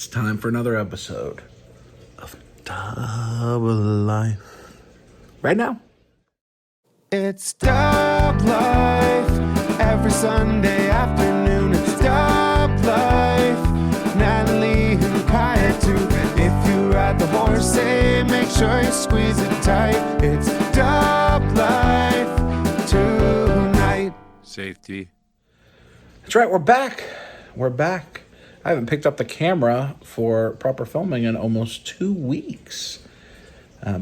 It's time for another episode of Double Life. Right now. It's Dub Life, every Sunday afternoon. It's Dub Life, Natalie and Kaya too. If you ride the horse, say, make sure you squeeze it tight. It's Dub Life tonight. Safety. That's right, we're back. I haven't picked up the camera for proper filming in almost 2 weeks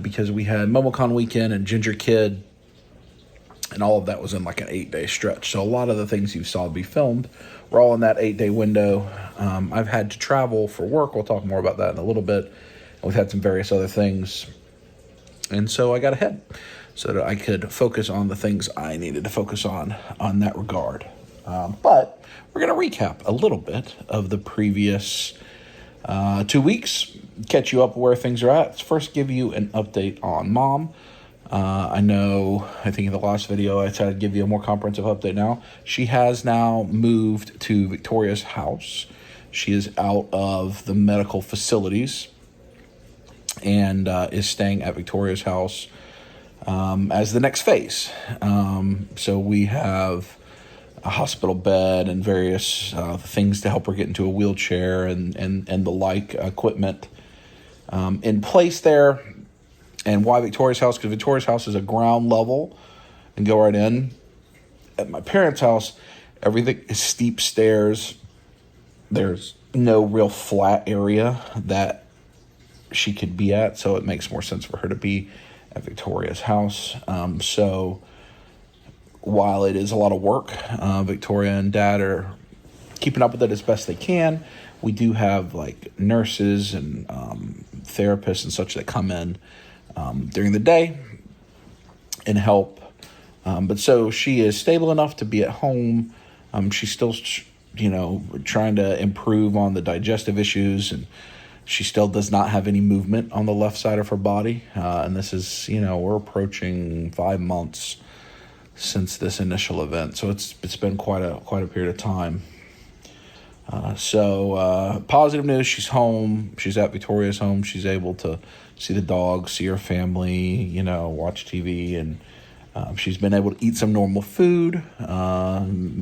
because we had MomoCon weekend and Ginger Kid, and all of that was in like an 8-day stretch. So a lot of the things you saw be filmed were all in that 8-day window. I've had to travel for work. We'll talk more about that in a little bit. And we've had some various other things. And so I got ahead so that I could focus on the things I needed to focus on that regard. But we're going to recap a little bit of the previous 2 weeks, catch you up where things are at. Let's first give you an update on Mom. I think in the last video I tried to give you a more comprehensive update now. She has now moved to Victoria's house. She is out of the medical facilities and is staying at Victoria's house as the next phase. So we have a hospital bed and various things to help her get into a wheelchair and the like equipment in place there. And why Victoria's house? Because Victoria's house is a ground level and go right in. At my parents' house, everything is steep stairs. There's no real flat area that she could be at, so it makes more sense for her to be at Victoria's house. So while it is a lot of work, Victoria and Dad are keeping up with it as best they can. We do have like nurses and therapists and such that come in during the day and help. But so she is stable enough to be at home. She's still, trying to improve on the digestive issues, and she still does not have any movement on the left side of her body. And this is, we're approaching 5 months since this initial event. So it's been quite a period of time. So positive news, she's home. She's at Victoria's home. She's able to see the dog, see her family, watch TV, and she's been able to eat some normal food, little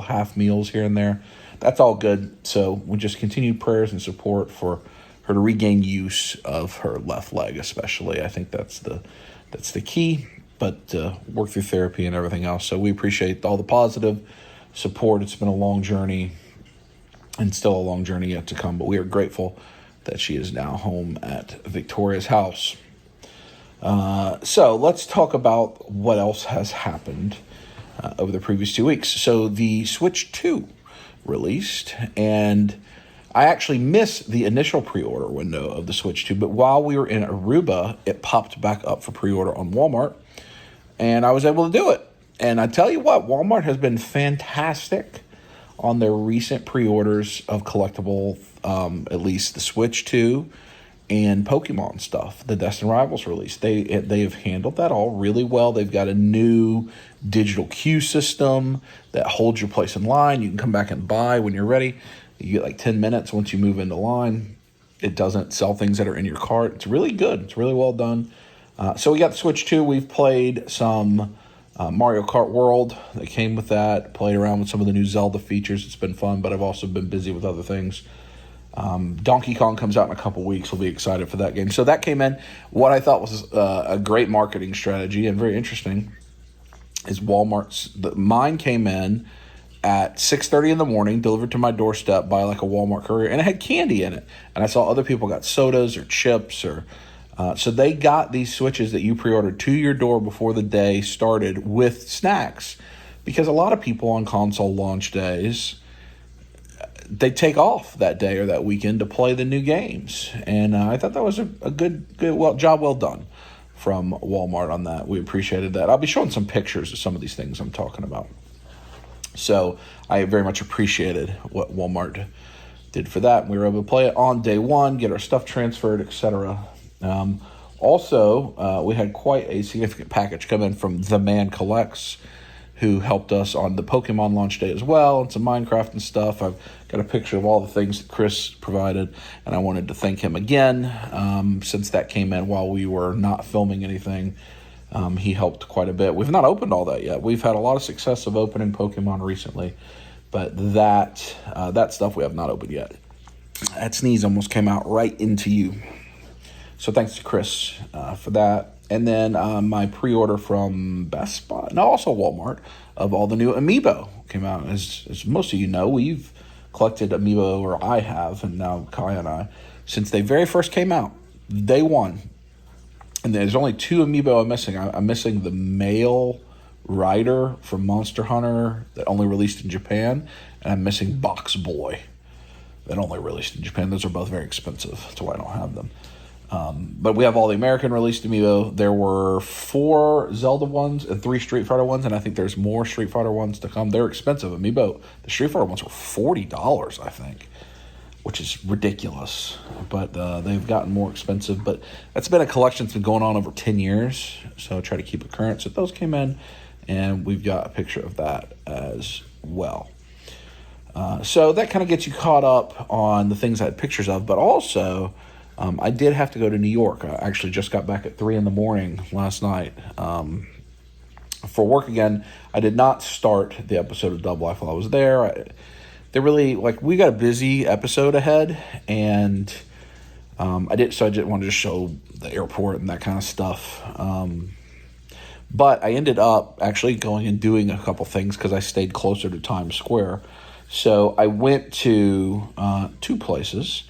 half meals here and there. That's all good. So we just continue prayers and support for her to regain use of her left leg, especially. I think that's the key, but work through therapy and everything else. So we appreciate all the positive support. It's been a long journey and still a long journey yet to come, but we are grateful that she is now home at Victoria's house. So let's talk about what else has happened over the previous 2 weeks. So the Switch 2 released, and I actually missed the initial pre-order window of the Switch 2, but while we were in Aruba, it popped back up for pre-order on Walmart, and I was able to do it. And I tell you what, Walmart has been fantastic on their recent pre-orders of collectible, at least the Switch 2 and Pokemon stuff, the Destined Rivals release. They have handled that all really well. They've got a new digital queue system that holds your place in line. You can come back and buy when you're ready. You get like 10 minutes once you move into line. It doesn't sell things that are in your cart. It's really good. It's really well done. So we got the Switch 2. We've played some Mario Kart World that came with that. Played around with some of the new Zelda features. It's been fun, but I've also been busy with other things. Donkey Kong comes out in a couple weeks. We'll be excited for that game. So that came in. What I thought was a great marketing strategy and very interesting is mine came in at 6:30 in the morning, delivered to my doorstep by like a Walmart courier, and it had candy in it. And I saw other people got sodas or chips or so they got these Switches that you pre-ordered to your door before the day started with snacks, because a lot of people on console launch days, they take off that day or that weekend to play the new games. And I thought that was a good job well done from Walmart on that. We appreciated that. I'll be showing some pictures of some of these things I'm talking about. So I very much appreciated what Walmart did for that. We were able to play it on day one, get our stuff transferred, etc. Also, we had quite a significant package come in from The Man Collects, who helped us on the Pokemon launch day as well, and some Minecraft and stuff. I've got a picture of all the things that Chris provided, and I wanted to thank him again, since that came in while we were not filming anything. He helped quite a bit. We've not opened all that yet. We've had a lot of success of opening Pokemon recently, but that stuff we have not opened yet. That sneeze almost came out right into you. So thanks to Chris for that. And then my pre-order from Best Buy, no, also Walmart, of all the new Amiibo came out. As most of you know, we've collected Amiibo, or I have, and now Kai and I, since they very first came out, day one. And there's only 2 Amiibo I'm missing. I'm missing the male rider from Monster Hunter that only released in Japan, and I'm missing Box Boy that only released in Japan. Those are both very expensive. That's why I don't have them. But we have all the American released Amiibo. There were 4 Zelda ones and 3 Street Fighter ones, and I think there's more Street Fighter ones to come. They're expensive. Amiibo, the Street Fighter ones were $40, I think, which is ridiculous. But they've gotten more expensive. But that's been a collection that's been going on over 10 years, so I try to keep it current. So those came in, and we've got a picture of that as well. So that kind of gets you caught up on the things I had pictures of, but also I did have to go to New York. I actually just got back at 3 a.m. last night for work again. I did not start the episode of Double Life while I was there. We got a busy episode ahead, and I didn't want to just show the airport and that kind of stuff. But I ended up actually going and doing a couple things because I stayed closer to Times Square. So I went to 2 places,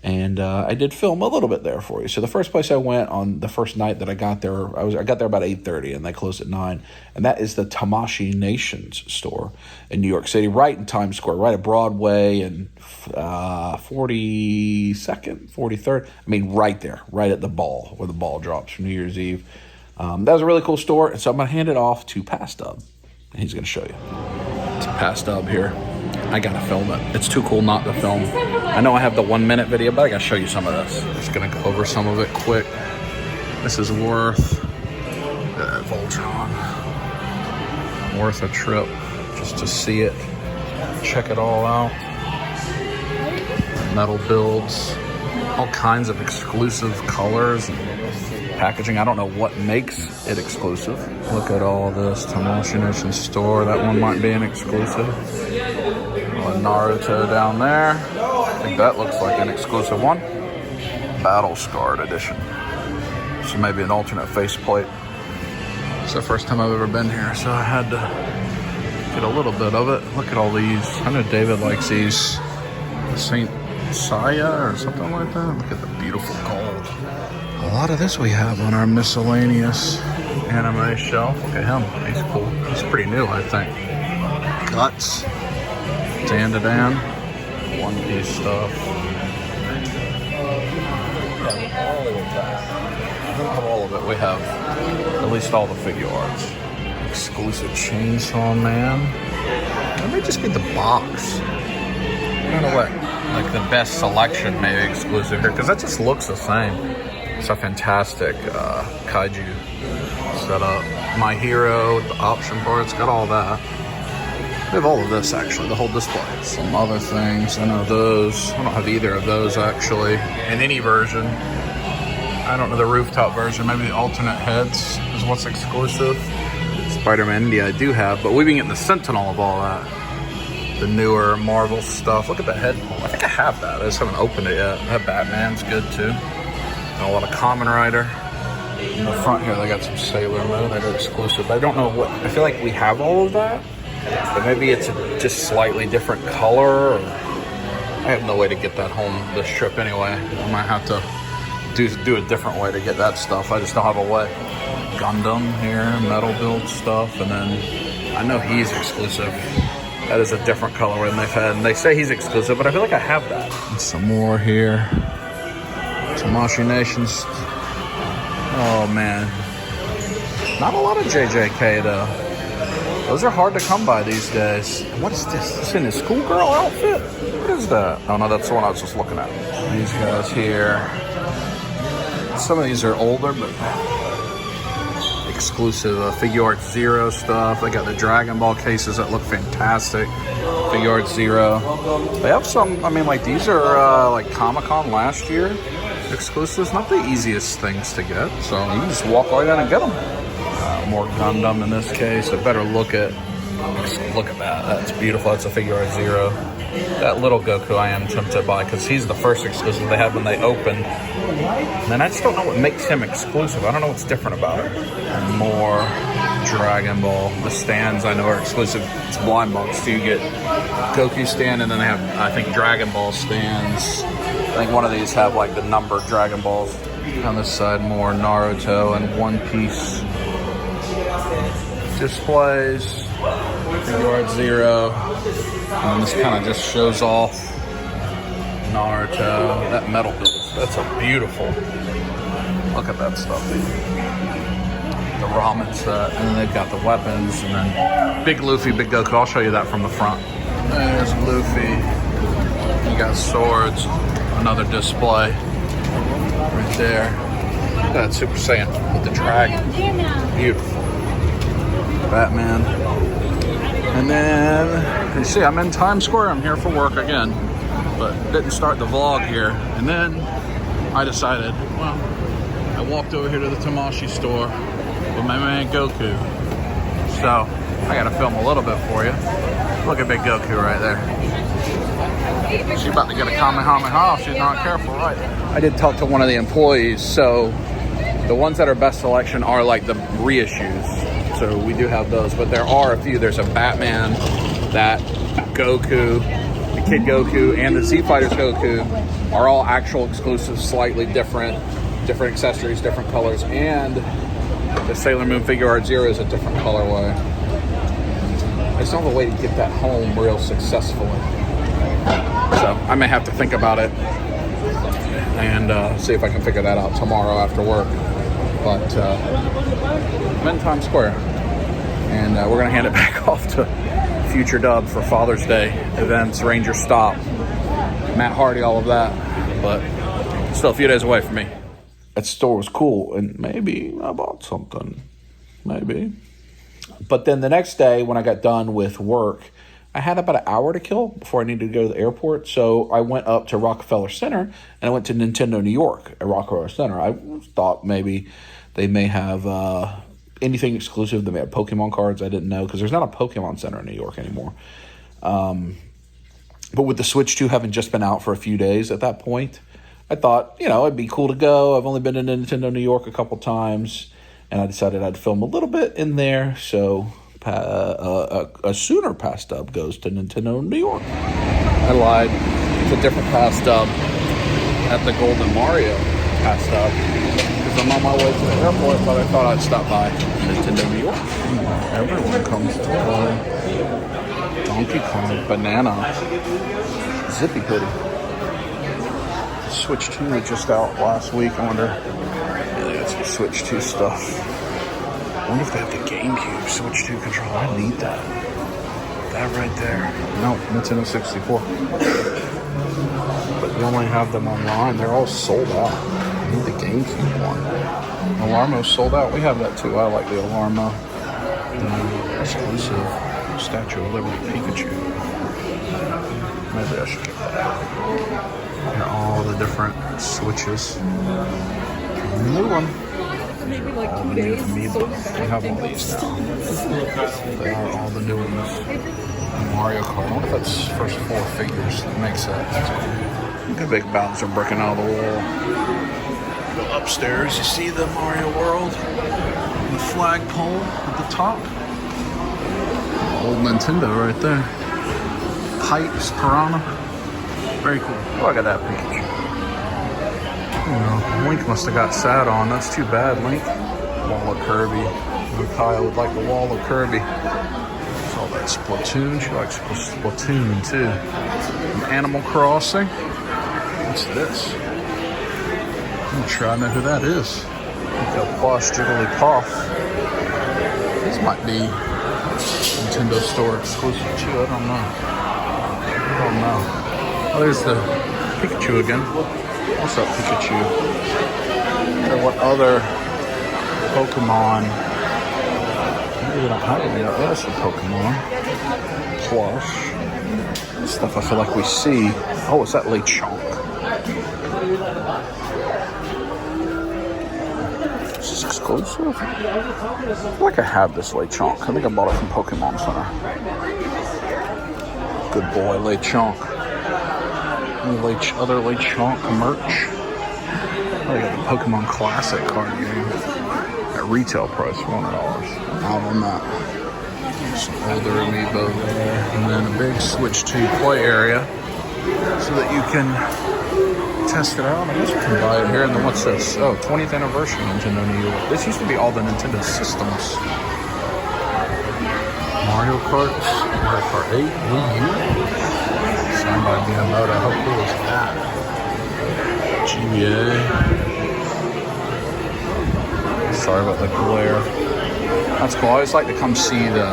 and I did film a little bit there for you. So the first place I went on the first night that I got there, I got there about 8:30, and they closed at 9. And that is the Tamashii Nations store in New York City, right in Times Square, right at Broadway and 42nd, 43rd. I mean, right there, right at the ball, where the ball drops for New Year's Eve. That was a really cool store, and so I'm going to hand it off to Pastub, and he's going to show you. It's Pastub here. I gotta film it. It's too cool not to film. I know I have the 1-minute video, but I gotta show you some of this. I'm just gonna go over some of it quick. This is worth Voltron. Worth a trip just to see it. Check it all out. Metal builds, all kinds of exclusive colors and packaging. I don't know what makes it exclusive. Look at all this. Tamashii Nation store. That one might be an exclusive. Naruto down there. I think that looks like an exclusive one. Battle Scarred edition. So maybe an alternate faceplate. It's the first time I've ever been here, so I had to get a little bit of it. Look at all these. I know David likes these. Saint Seiya or something like that. Look at the beautiful gold. A lot of this we have on our miscellaneous anime shelf. Look at him. He's cool. He's pretty new, I think. Guts. Dan, One Piece stuff. All of it. We have at least all the figure arts. Exclusive Chainsaw Man. Let me just get the box. I don't know what, like the best selection maybe exclusive here, because that just looks the same. It's a fantastic kaiju setup. My Hero, the option parts, got all that. We have all of this, actually, the whole display. Some other things. I know those. I don't have either of those, actually, in any version. I don't know the rooftop version. Maybe the alternate heads is what's exclusive. Spider-Man India I do have, but we've been getting the Sentinel of all that. The newer Marvel stuff. Look at the head. I think I have that. I just haven't opened it yet. That Batman's good, too. And a lot of Kamen Rider. In the front here, they got some Sailor Moon. They're exclusive. I don't know what... I feel like we have all of that. But maybe it's just slightly different color. Or I have no way to get that home this trip anyway. I might have to do a different way to get that stuff. I just don't have a way. Gundam here, metal build stuff, and then I know he's exclusive. That is a different color than they've had. And they say he's exclusive, but I feel like I have that. And some more here. Tamashii Nations. Oh man. Not a lot of JJK though. Those are hard to come by these days. What is this? This in his schoolgirl outfit? What is that? Oh no, that's the one I was just looking at. These guys here. Some of these are older, but exclusive Figure Art Zero stuff. They got the Dragon Ball cases that look fantastic. Figure Art Zero. They have some, I mean, like these are like Comic-Con last year exclusives. Not the easiest things to get, so you can just walk right in and get them. More Gundam in this case. A better look at that. That's beautiful. That's a Figure Art Zero. That little Goku I am tempted to buy because he's the first exclusive they had when they opened. And I just don't know what makes him exclusive. I don't know what's different about it. And more Dragon Ball. The stands I know are exclusive. It's blind box. So you get Goku stand, and then they have, I think, Dragon Ball stands. I think one of these have like the numbered Dragon Balls. On this side, more Naruto and One Piece displays. Figure Art Zero. And this kind of just shows off Naruto. That metal build, that's a beautiful. Look at that stuff. The ramen set, and then they've got the weapons, and then Big Luffy, Big Goku. I'll show you that from the front. There's Luffy. You got swords. Another display right there. That Super Saiyan with the dragon. Beautiful. Batman. And then, you see, I'm in Times Square. I'm here for work again, but didn't start the vlog here. And then I decided, well, I walked over here to the Tamashii store with my man Goku. So I gotta film a little bit for you. Look at Big Goku right there. She's about to get a Kamehameha if she's not careful, right? I did talk to one of the employees, so the ones that are best selection are like the reissues. So we do have those, but there are a few. There's a Batman, that Goku, the Kid Goku, and the Z Fighters Goku are all actual exclusives, slightly different accessories, different colors, and the Sailor Moon Figure Art Zero is a different colorway. I just don't have a way to get that home real successfully. So I may have to think about it and see if I can figure that out tomorrow after work. But I'm in Times Square, and we're going to hand it back off to Future Dub for Father's Day events, RangerStop, Matt Hardy, all of that. But still a few days away from me. That store was cool, and maybe I bought something. Maybe. But then the next day when I got done with work, I had about an hour to kill before I needed to go to the airport. So I went up to Rockefeller Center, and I went to Nintendo New York at Rockefeller Center. I thought maybe they may have anything exclusive. They may have Pokemon cards. I didn't know because there's not a Pokemon Center in New York anymore. But with the Switch 2 having just been out for a few days at that point, I thought, it'd be cool to go. I've only been to Nintendo New York a couple times, and I decided I'd film a little bit in there. So a sooner pass stub goes to Nintendo New York. I lied. It's a different pass stub at the Golden Mario pass stub because I'm on my way to the airport, but I thought I'd stop by Nintendo New York. Everyone comes to play. Donkey Kong, Banana, Zippy Hoodie. Switch 2 was just out last week. I wonder, they got some Switch 2 stuff. I wonder if they have the GameCube Switch 2 controller. I need that. That right there. No, Nintendo 64. But you only have them online. They're all sold out. I need the GameCube one. Alarmo's sold out. We have that too. I like the Alarmo. The exclusive Statue of Liberty Pikachu. Maybe I should get that. And all the different Switches. New one. Maybe like 2 days. We have all these now. They are all the new ones. Mario Kart. I wonder if that's first 4 figures that makes that. That's cool. Look at big Bowser breaking out of the wall. Go upstairs, you see the Mario World. The flagpole at the top. Old Nintendo right there. Pipes, Piranha. Very cool. Look at that Pikachu. Link must have got sad on. That's too bad, Link. Wall of Kirby. Kyle would like the Wall of Kirby. There's all that Splatoon. She likes Splatoon too. And Animal Crossing. What's this? I'm not sure I know who that is. Like a plush Jigglypuff. These might be Nintendo Store exclusive too. I don't know. Oh, there's the Pikachu again. What's up, Pikachu? Or what other Pokemon they don't have any. There's some Pokemon plush stuff. I feel like we see. Oh, it's that Lechonk. Is this exclusive? I feel like I have this Lechonk. I think I bought it from Pokemon Center. Good boy, Lechonk. Any other Lechonk merch? I got the Pokemon Classic card game at retail price, $100. Out on that. Some older amiibo there, and then a big Switch 2 play area so that you can test it out. I guess you can buy it here. And then what's this? Oh, 20th anniversary Nintendo New York. This used to be all the Nintendo systems. Mario Kart 8, Wii U. Signed by Miyamoto. How cool is that? GBA. Sorry about the glare. That's cool. I always like to come see the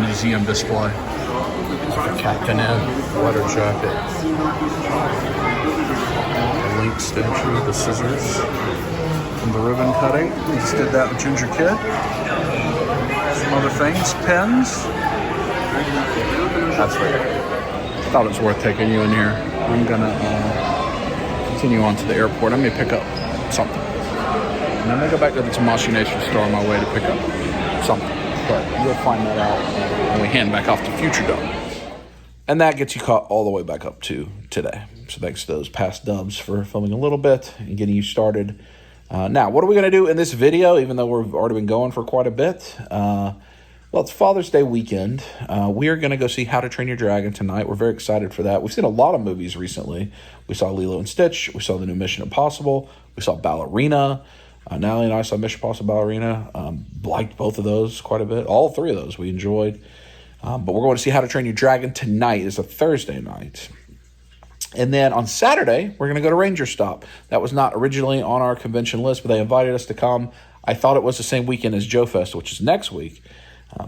museum display. It's like a Captain Ed leather jacket. A Link statue, the scissors, and the ribbon cutting. We just did that with Ginger Kid. Some other things, pens. That's right. Thought it was worth taking you in here. I'm gonna continue on to the airport. I may pick up something. And then I go back to the Tamashii Nation store on my way to pick up something. But you'll find that out when we hand back off to Future Dub. And that gets you caught all the way back up to today. So thanks to those past dubs for filming a little bit and getting you started. Now, what are we going to do in this video, even though we've already been going for quite a bit? Well, it's Father's Day weekend. We are going to go see How to Train Your Dragon tonight. We're very excited for that. We've seen a lot of movies recently. We saw Lilo and Stitch. We saw the new Mission Impossible. We saw Ballerina. Natalie and I saw Mission Impossible Ballerina. Liked both of those quite a bit. All three of those we enjoyed. But we're going to see How to Train Your Dragon tonight. It's a Thursday night. And then on Saturday, we're going to go to RangerStop. That was not originally on our convention list, but they invited us to come. I thought it was the same weekend as Joe Fest, which is next week.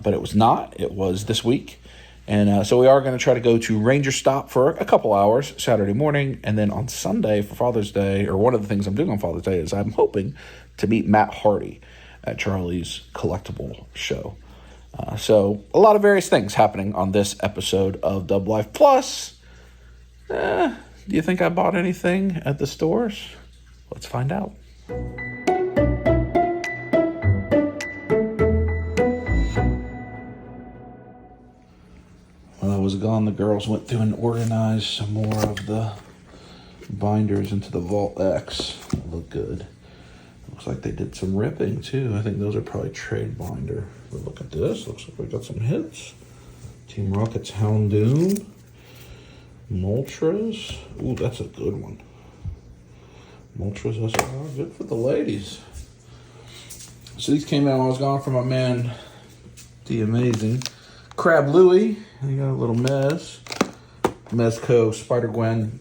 But it was not. It was this week. And so we are going to try to go to RangerStop for a couple hours Saturday morning. And then on Sunday for Father's Day, or one of the things I'm doing on Father's Day is I'm hoping to meet Matt Hardy at Charlie's Collectible Show. So a lot of various things happening on this episode of Dub Life. Plus, do you think I bought anything at the stores? Let's find out. While I was gone, the girls went through and organized some more of the binders into the Vault X. They look good. Looks like they did some ripping too. I think those are probably trade binder. But look at this. Looks like we got some hits. Team Rocket's Houndoom. Moltres. Ooh, that's a good one. Moltres, that's good for the ladies. So these came out while I was gone from my man, the amazing Crab Louie. You got a little Mezco, Spider-Gwen,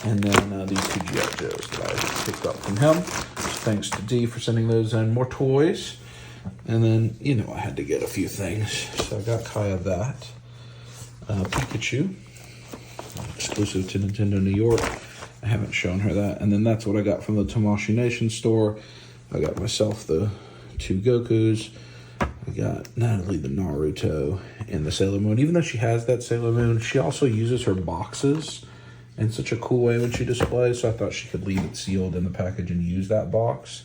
and then these two G.I. Joes that I picked up from him. So thanks to D for sending those in. More toys. And then, you know, I had to get a few things. So I got Kaya that. Pikachu. Exclusive to Nintendo New York. I haven't shown her that. And then that's what I got from the Tamashii Nation store. I got myself the two Gokus. I got Natalie the Naruto and the Sailor Moon. Even though she has that Sailor Moon, she also uses her boxes in such a cool way when she displays. So I thought she could leave it sealed in the package and use that box.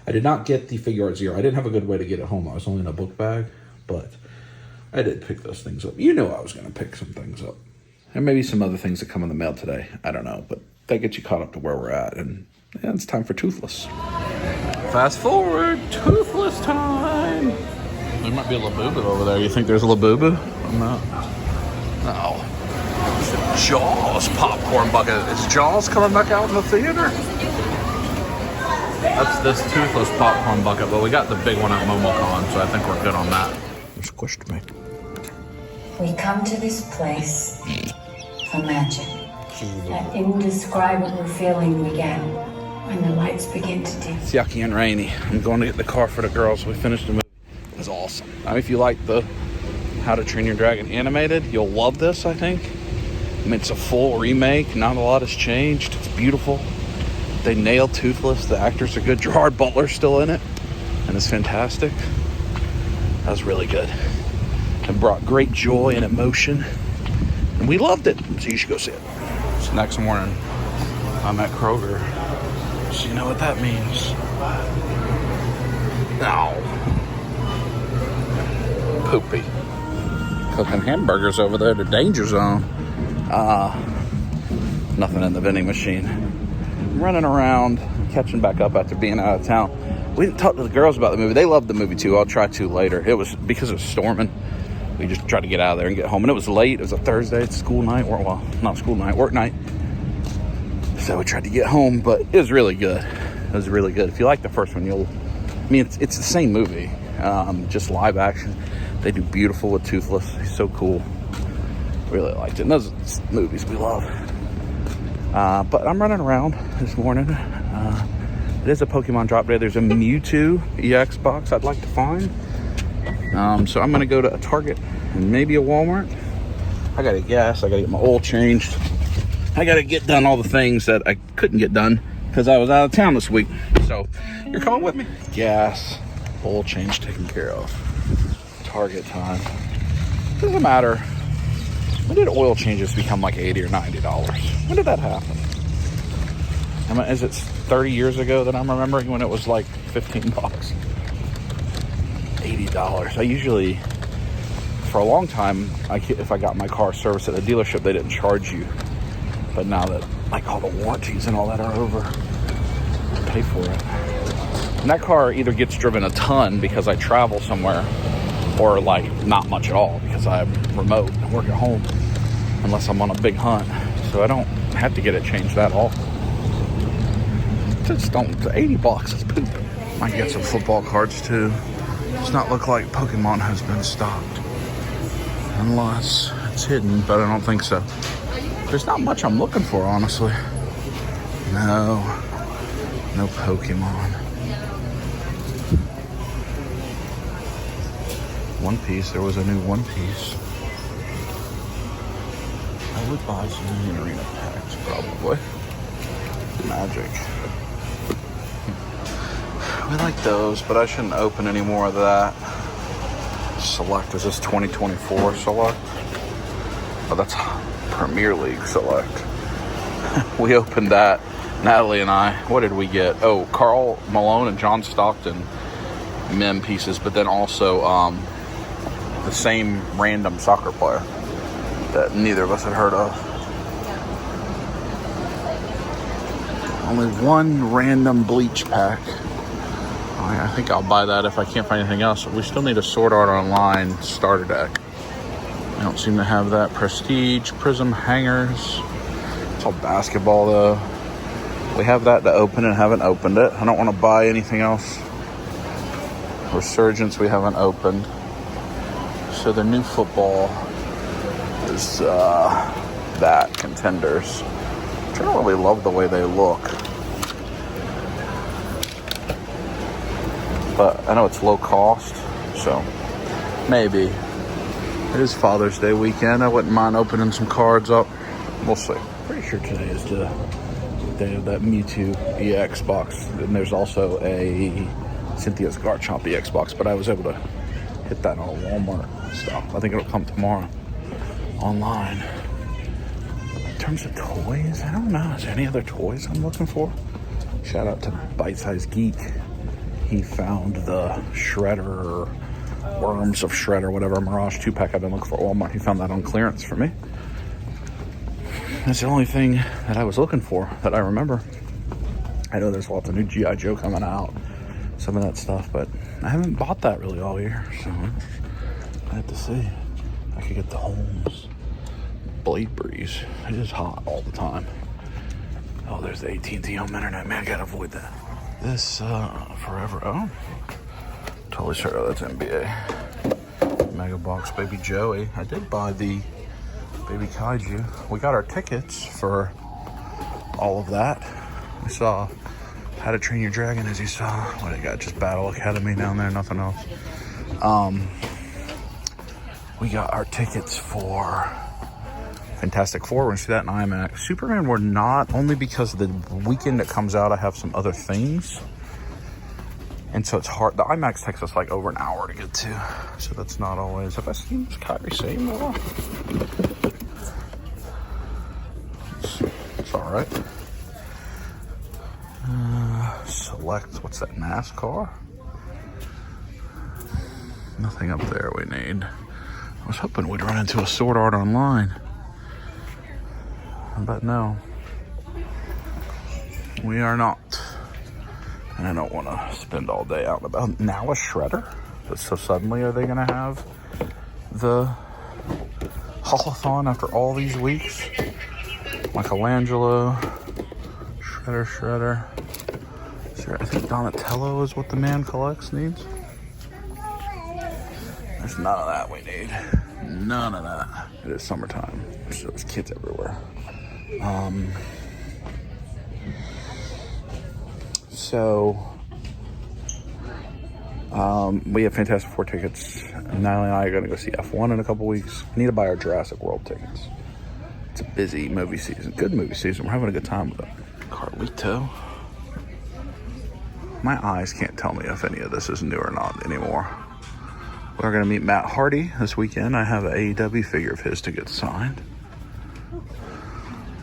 I did not get the Figure Art Zero. I didn't have a good way to get it home. I was only in a book bag. But I did pick those things up. You know I was going to pick some things up. And maybe some other things that come in the mail today. I don't know. But that gets you caught up to where we're at. And yeah, it's time for Toothless. Fast forward. Toothless time. There might be a Labubu over there. You think there's a Labubu? I'm not. No. Jaws popcorn bucket. Is Jaws coming back out in the theater? That's this Toothless popcorn bucket, but we got the big one at MomoCon, so I think we're good on that. You squished me. We come to this place for magic. That indescribable feeling we get when the lights begin to dim. It's yucky and rainy. I'm going to get the car for the girls. We finished the movie. It was awesome. Now, if you like the How to Train Your Dragon animated, you'll love this, I think. I mean, it's a full remake. Not a lot has changed. It's beautiful. They nailed Toothless. The actors are good. Gerard Butler's still in it, and it's fantastic. That was really good. It brought great joy and emotion. And we loved it. So you should go see it. So next morning, I'm at Kroger. So you know what that means. No. Poopy. Cooking hamburgers over there, the danger zone. Nothing in the vending machine. I'm running around, catching back up after being out of town. We didn't talk to the girls about the movie. They loved the movie too. I'll try to later. It was because it was storming. We just tried to get out of there and get home. And it was late. It was a Thursday. It's school night. Well, not school night, work night. So we tried to get home, but it was really good. It was really good. If you like the first one, it's the same movie, just live action. They do beautiful with Toothless. He's so cool. Really liked it. And those are movies we love. But I'm running around this morning. It is a Pokemon drop day. There's a Mewtwo EX box I'd like to find. So I'm going to go to a Target and maybe a Walmart. I got to gas. I got to get my oil changed. I got to get done all the things that I couldn't get done because I was out of town this week. So you're coming with me? Gas, oil change taken care of. Target time. Doesn't matter. When did oil changes become like $80 or $90? When did that happen? I mean, is it 30 years ago that I'm remembering when it was like $15? $80. I usually, for a long time, if I got my car serviced at a dealership, they didn't charge you. But now that like all the warranties and all that are over, I pay for it. And that car either gets driven a ton because I travel somewhere, or like not much at all because I'm remote and work at home, unless I'm on a big hunt. So I don't have to get it changed that often. Just don't. $80 is poop. Might get some football cards too. Does not look like Pokemon has been stocked, unless it's hidden, but I don't think so. There's not much I'm looking for, honestly. No Pokemon. One Piece. There was a new One Piece. I would buy some new arena packs, probably. Magic. We like those, but I shouldn't open any more of that. Select. Is this 2024 Select? Oh, that's Premier League Select. We opened that. Natalie and I. What did we get? Oh, Karl Malone and John Stockton mem pieces, but then also the same random soccer player that neither of us had heard of. Only one random bleach pack. I think I'll buy that if I can't find anything else. We still need a Sword Art Online starter deck. I don't seem to have that. Prestige, Prism hangers. It's all basketball though. We have that to open and haven't opened it. I don't want to buy anything else. Resurgence we haven't opened. So the new football is that Contenders. I don't really love the way they look. But I know it's low cost, so maybe. It is Father's Day weekend. I wouldn't mind opening some cards up. We'll see. Pretty sure today is the day of that Mewtwo EX box. And there's also a Cynthia's Garchomp EX box, but I was able to hit that on Walmart stuff. I think it'll come tomorrow online. In terms of toys, I don't know. Is there any other toys I'm looking for? Shout out to Bite Size Geek. He found the Shredder, Worms of Shredder, whatever, Mirage 2-pack I've been looking for at Walmart. He found that on clearance for me. That's the only thing that I was looking for that I remember. I know there's lots of new G.I. Joe coming out, some of that stuff, but I haven't bought that really all year, so I have to see. I could get the Holmes Blade Breeze. It is hot all the time. Oh, there's the AT&T home internet. Man, I gotta avoid that. This Forever. Oh, totally sure that's NBA. Mega Box Baby Joey. I did buy the Baby Kaiju. We got our tickets for all of that. We saw How to Train Your Dragon, as you saw. What I got? Just Battle Academy down there, nothing else. We got our tickets for Fantastic Four. We're gonna see that in IMAX. Superman, we're not, only because the weekend it comes out, I have some other things. And so it's hard. The IMAX takes us like over an hour to get to. So that's not always. Have I seen Kyrie Seymour? It's all right. Select, what's that, NASCAR? Nothing up there we need. I was hoping we'd run into a Sword Art Online. But no. We are not. And I don't want to spend all day out and about. Now a shredder? But so suddenly are they going to have the Holothon after all these weeks? Michelangelo, shredder. I think Donatello is what the man collects needs. There's none of that we need. None of that. It is summertime, so there's kids everywhere. We have Fantastic Four tickets. Natalie and I are going to go see F1 in a couple weeks. We need to buy our Jurassic World tickets. It's a busy movie season. Good movie season. We're having a good time with it. Carlito. My eyes can't tell me if any of this is new or not anymore. We're going to meet Matt Hardy this weekend. I have an AEW figure of his to get signed.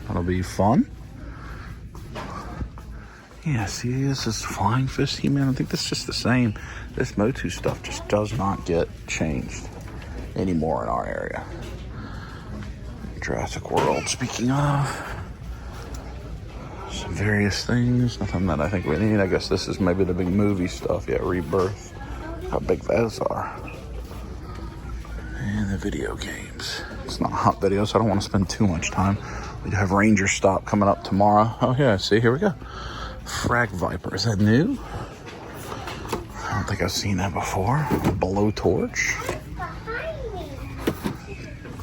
That'll be fun. Yeah, see, this is Flying Fist He-Man. I think that's just the same. This Motu stuff just does not get changed anymore in our area. Jurassic World, speaking of. Some various things. Nothing that I think we need. I guess this is maybe the big movie stuff. Yeah, Rebirth. How big those are. And the video games. It's not hot video, so I don't want to spend too much time. We do have RangerStop coming up tomorrow. Oh yeah, see, here we go. Frag Viper, is that new? I don't think I've seen that before. Blowtorch.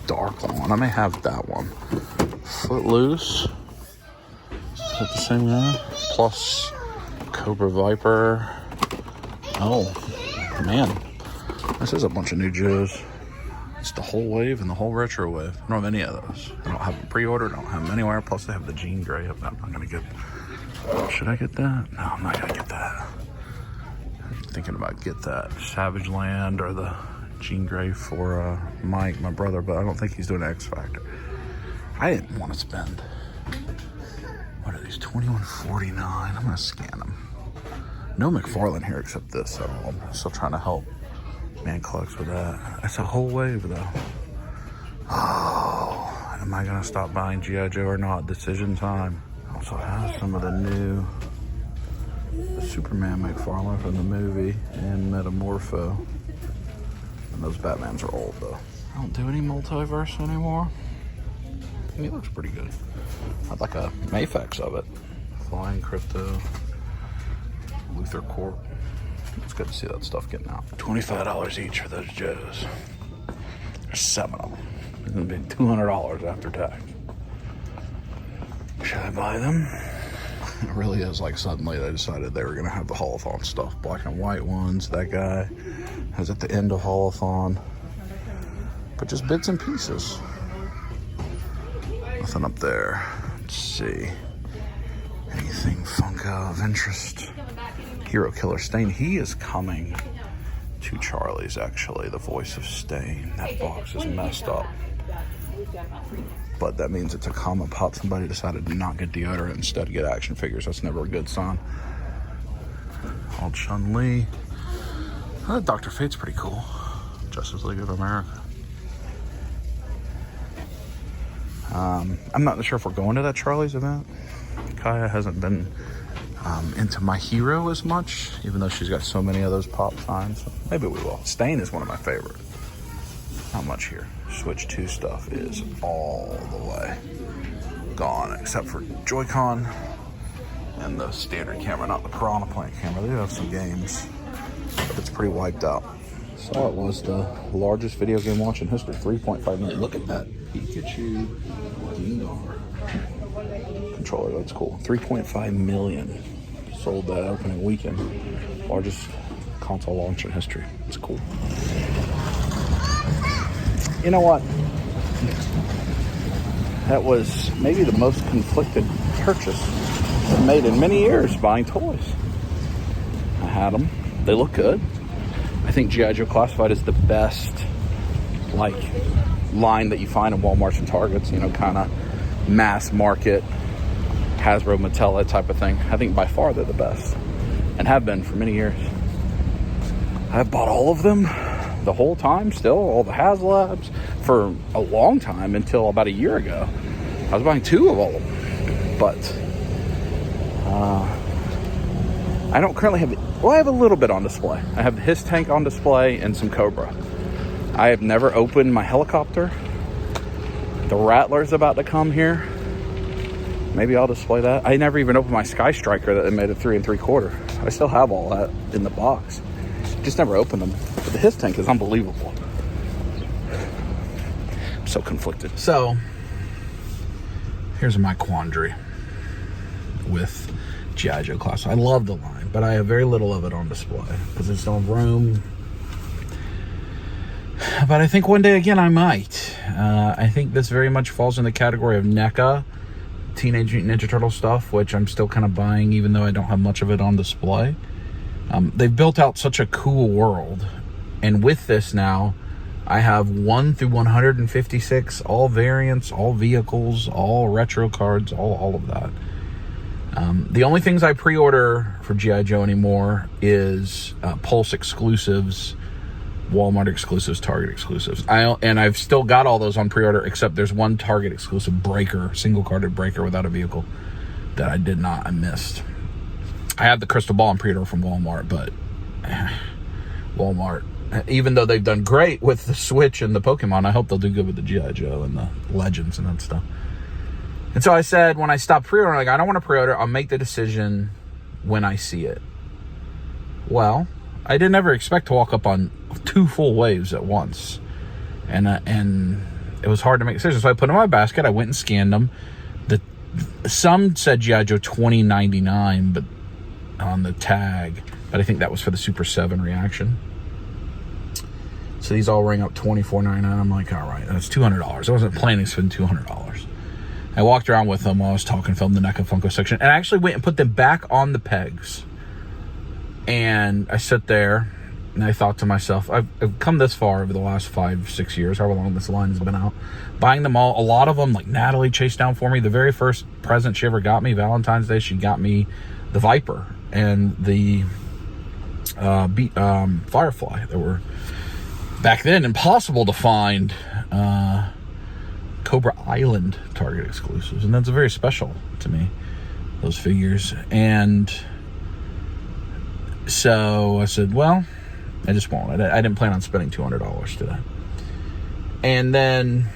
Dark one, I may have that one. Footloose. Is that the same guy? Plus Cobra Viper. Oh, man. This is a bunch of new Joes. It's the whole wave and the whole retro wave. I don't have any of those. I don't have them pre-ordered. I don't have them anywhere. Plus, they have the Jean Grey. I'm not going to get... Should I get that? No, I'm not going to get that. I'm thinking about get that Savage Land or the Jean Grey for Mike, my brother, but I don't think he's doing X Factor. I didn't want to spend... What are these? $21.49. I'm going to scan them. No McFarlane here except this. So I'm still trying to help Man Collects with that. That's a whole wave, though. Oh, am I going to stop buying G.I. Joe or not? Decision time. Also have some of the new Superman McFarlane from the movie and Metamorpho. And those Batmans are old, though. I don't do any multiverse anymore. He looks pretty good. I'd like a Mayfax of it. Flying Crypto. Luther Corp. It's good to see that stuff getting out. $25 each for those Joes. There's 7 of them. It's going to be $200 after tax. Should I buy them? It really is like suddenly they decided they were going to have the Holothon stuff. Black and white ones. That guy was at the end of Holothon. But just bits and pieces. Nothing up there. Let's see. Anything Funko of interest? Hero Killer Stain. He is coming to Charlie's, actually. The voice of Stain. That box is messed up. But that means it's a common pop. Somebody decided to not get deodorant, instead get action figures. That's never a good sign. Old Chun-Li. Dr. Fate's pretty cool. Justice League of America. I'm not sure if we're going to that Charlie's event. Kaya hasn't been into My Hero as much, even though she's got so many of those pop signs. So maybe we will. Stain is one of my favorites. Not much here. Switch 2 stuff is all the way gone, except for Joy-Con and the standard camera, not the Piranha Plant camera. They do have some games, but it's pretty wiped out. So it was the largest video game launch in history, 3.5 million. Look at that Pikachu Gengar controller. That's cool. 3.5 million sold that opening weekend. Largest console launch in history. It's cool. You know what? That was maybe the most conflicted purchase I've made in many years, buying toys. I had them. They look good. I think G.I. Joe Classified is the best, like, line that you find in Walmarts and Targets, you know, kind of mass market, Hasbro, Mattel, that type of thing. I think by far they're the best, and have been for many years. I've bought all of them the whole time still, all the HasLabs, for a long time, until about a year ago. I was buying 2 of all of them, but I don't currently have, well, I have a little bit on display. I have his tank on display and some Cobra. I have never opened my helicopter. The Rattler's about to come here. Maybe I'll display that. I never even opened my Sky Striker that they made a 3 3/4. I still have all that in the box. Just never opened them. But the his tank is unbelievable. I'm so conflicted. So, here's my quandary with G.I. Joe Class. I love the line, but I have very little of it on display because there's no room. But I think one day again I might. I think this very much falls in the category of NECA, Teenage Mutant Ninja Turtle stuff, which I'm still kind of buying even though I don't have much of it on display. They've built out such a cool world, and with this now I have 1 through 156, all variants, all vehicles, all retro cards, all of that. The only things I pre-order for G.I. Joe anymore is Pulse exclusives, Walmart exclusives, Target exclusives. And I've still got all those on pre-order, except there's one Target exclusive breaker, single-carded breaker without a vehicle that I missed. I have the crystal ball on pre-order from Walmart, but Walmart, even though they've done great with the Switch and the Pokemon, I hope they'll do good with the G.I. Joe and the Legends and that stuff. And so I said, when I stopped pre-ordering, like, I don't want to pre-order. I'll make the decision when I see it. Well, I didn't ever expect to walk up on 2 full waves at once. And it was hard to make a decision. So I put them in my basket. I went and scanned them. Some said G.I. Joe $20.99 but on the tag. But I think that was for the Super 7 reaction. So these all ring up $24.99. I'm like, all right, that's $200. I wasn't planning to spend $200. I walked around with them while I was talking, filmed the NECA Funko section, and I actually went and put them back on the pegs. And I sit there, and I thought to myself, I've come this far over the last 5-6 years, however long this line has been out, buying them all. A lot of them, like Natalie chased down for me. The very first present she ever got me, Valentine's Day, she got me the Viper and the Firefly that were, back then, impossible to find. Cobra Island Target exclusives, and that's very special to me, those figures. And so I said, well, I just won't. I didn't plan on spending $200 today. And then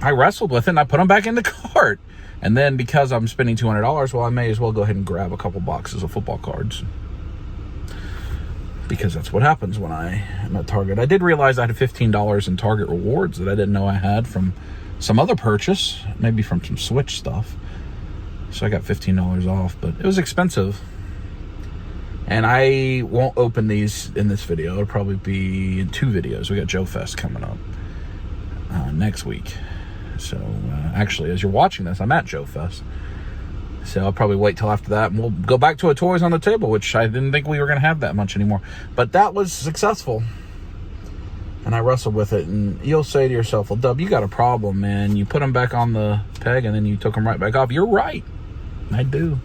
I wrestled with it, and I put them back in the cart. And then because I'm spending $200, well, I may as well go ahead and grab a couple boxes of football cards, because that's what happens when I am at Target. I did realize I had $15 in Target rewards that I didn't know I had from some other purchase, maybe from some Switch stuff. So I got $15 off, but it was expensive. And I won't open these in this video. It'll probably be in 2 videos. We got Joe Fest coming up next week. So actually, as you're watching this, I'm at Joe Fest. So I'll probably wait till after that, and we'll go back to a Toys on the Table, which I didn't think we were going to have that much anymore. But that was successful. And I wrestled with it, and you'll say to yourself, well, Dub, you got a problem, man. You put them back on the peg, and then you took them right back off. You're right. I do.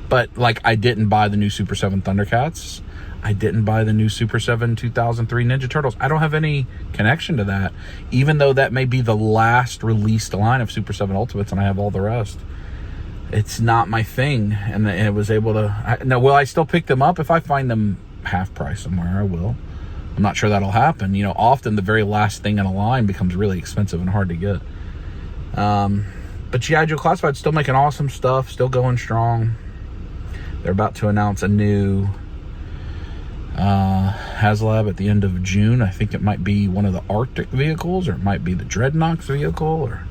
But, like, I didn't buy the new Super 7 Thundercats. I didn't buy the new Super 7 2003 Ninja Turtles. I don't have any connection to that, even though that may be the last released line of Super 7 Ultimates, and I have all the rest. It's not my thing, and it was able to... Now, will I still pick them up? If I find them half price somewhere, I will. I'm not sure that'll happen. You know, often the very last thing in a line becomes really expensive and hard to get. But G.I. Joe Classified still making awesome stuff, still going strong. They're about to announce a new HasLab at the end of June. I think it might be one of the Arctic vehicles, or it might be the Dreadnoks vehicle, or...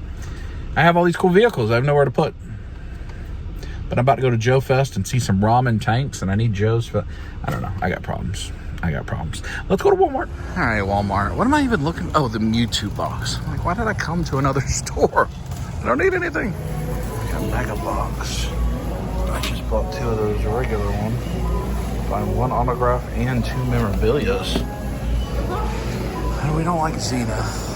I have all these cool vehicles I have nowhere to put. But I'm about to go to Joe Fest and see some ramen tanks, and I need Joe's... I don't know. I got problems. Let's go to Walmart. All right, Walmart. What am I even looking... Oh, the Mewtwo box. I'm like, why did I come to another store? I don't need anything. I got a mega box. I just bought 2 of those regular ones. Buying 1 autograph and 2 memorabilias. And we don't like Zenith.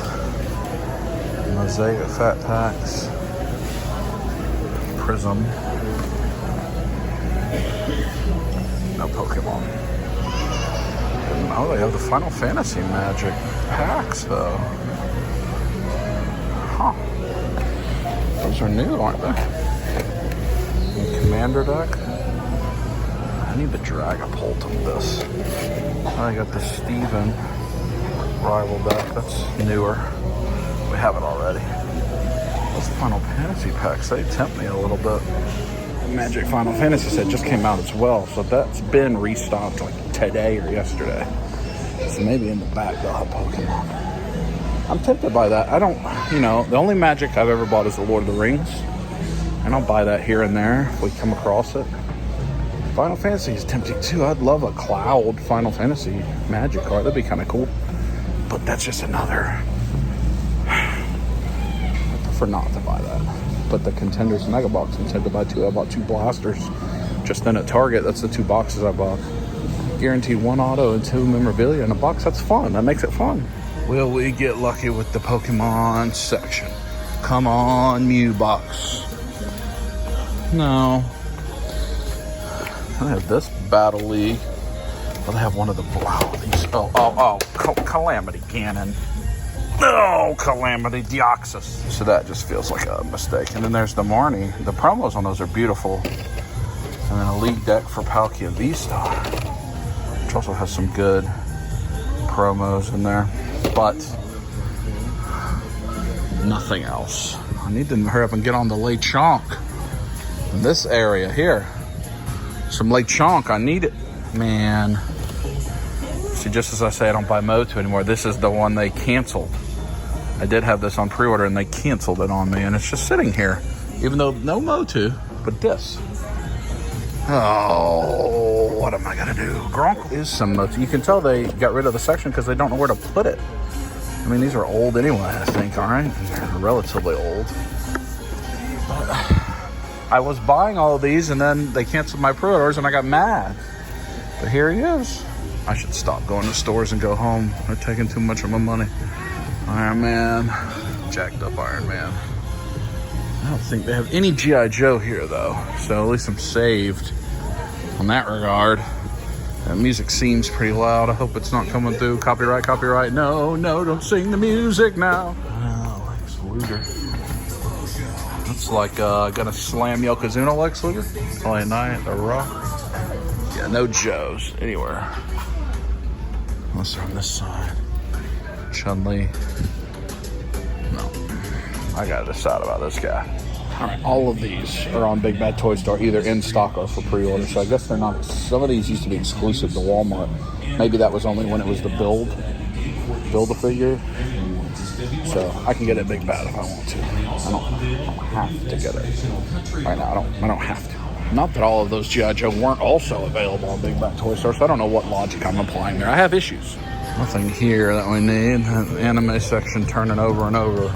Mosaic Fat Packs. Prism. No Pokemon. Oh, they have the Final Fantasy Magic packs, though. Huh. Those are new, aren't they? The Commander deck. I need the Dragapult of this. I got the Steven rival deck. That's newer. We have it already. Those Final Fantasy packs, they tempt me a little bit. Magic Final Fantasy set just came out as well, so that's been restocked like today or yesterday. So maybe in the back they'll have Pokemon. I'm tempted by that. I don't, the only Magic I've ever bought is the Lord of the Rings. And I'll buy that here and there if we come across it. Final Fantasy is tempting too. I'd love a Cloud Final Fantasy Magic card. That'd be kind of cool. But that's just another. I prefer not to buy that. But the Contenders Mega Box, intend to buy 2. I bought 2 blasters just then at Target. That's the 2 boxes I bought. Guaranteed 1 auto and 2 memorabilia in a box. That's fun. That makes it fun. Will we get lucky with the Pokemon section? Come on, Mew box. No. They have this Battle League. Well, they have one of the these. Calamity Cannon. Oh, Calamity Deoxys. So that just feels like a mistake. And then there's the Marnie. The promos on those are beautiful. And then a Elite deck for Palkia V-Star, which also has some good promos in there. But nothing else. I need to hurry up and get on the Lechonk. In this area here. Some Lechonk. I need it. Man. See, just as I say I don't buy Motu anymore, this is the one they canceled. I did have this on pre-order and they canceled it on me, and it's just sitting here. Even though no Motu, but this. Oh, what am I gonna do? Gronk is some Motu. You can tell they got rid of the section because they don't know where to put it. I mean, these are old anyway, I think, all right? They're relatively old. But I was buying all of these and then they canceled my pre-orders and I got mad. But here he is. I should stop going to stores and go home. They're taking too much of my money. Iron Man. Jacked up Iron Man. I don't think they have any G.I. Joe here, though. So at least I'm saved on that regard. That music seems pretty loud. I hope it's not coming through. Copyright. No, don't sing the music now. Oh, Lex Luger. That's like gonna slam Yokozuna Lex Luger. Play Night at the Rock. Yeah, no Joes anywhere. Unless they're on this side. Chun-Li. No. I gotta decide about this guy. Alright, all of these are on Big Bad Toy Store, either in stock or for pre-order. So I guess they're not. Some of these used to be exclusive to Walmart. Maybe that was only when it was the build a figure. So I can get it Big Bad if I want to. I don't have to get it right now. I don't have to. Not that all of those G.I. Joe weren't also available on Big Bad Toy Store, so I don't know what logic I'm applying there. I have issues. Nothing here that we need. The anime section turning over and over.